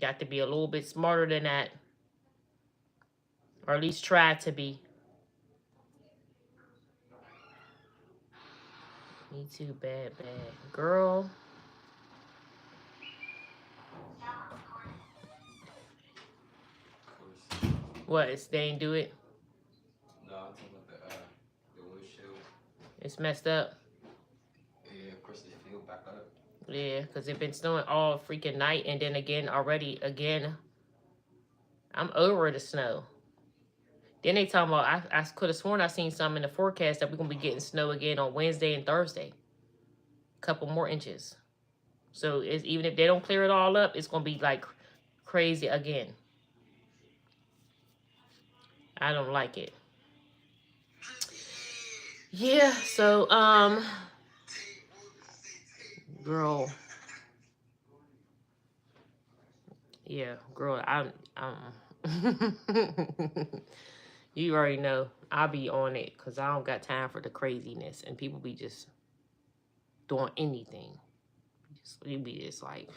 Speaker 1: Got to be a little bit smarter than that. Or at least try to be. Me too, bad. Girl. What? They ain't do it?
Speaker 2: No, I'm talking about the windshield.
Speaker 1: It's messed up.
Speaker 2: Yeah, of course they filled back up.
Speaker 1: Yeah, because it's been snowing all freaking night, and then again, I'm over the snow. Then they talking about, I could have sworn I seen something in the forecast that we're going to be getting snow again on Wednesday and Thursday. A couple more inches. So it's, even if they don't clear it all up, it's going to be like crazy again. I don't like it. Yeah, so, girl. Yeah, girl, you already know I'll be on it because I don't got time for the craziness and people be just doing anything. You be just like,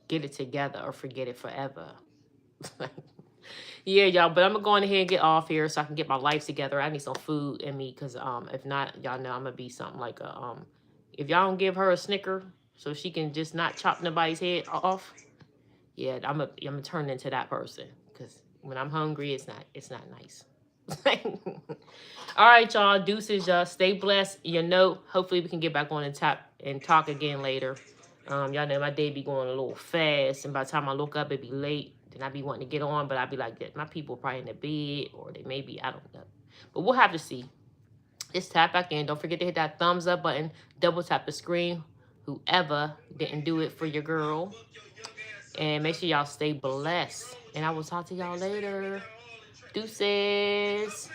Speaker 1: get it together or forget it forever. Yeah, y'all, but I'm gonna go on ahead and get off here so I can get my life together. I need some food in me because if not, y'all know I'm gonna be something like a if y'all don't give her a Snicker so she can just not chop nobody's head off, yeah, I'm gonna turn into that person because when I'm hungry, it's not nice. All right, y'all, deuces, y'all, stay blessed. You know, hopefully we can get back on and tap and talk again later. Y'all know my day be going a little fast, and by the time I look up, it be late. Then I be wanting to get on, but I be like, my people probably in the bed, or they may be, I don't know. But we'll have to see. Just tap back in. Don't forget to hit that thumbs up button. Double tap the screen. Whoever didn't do it for your girl. And make sure y'all stay blessed. And I will talk to y'all later. Deuces.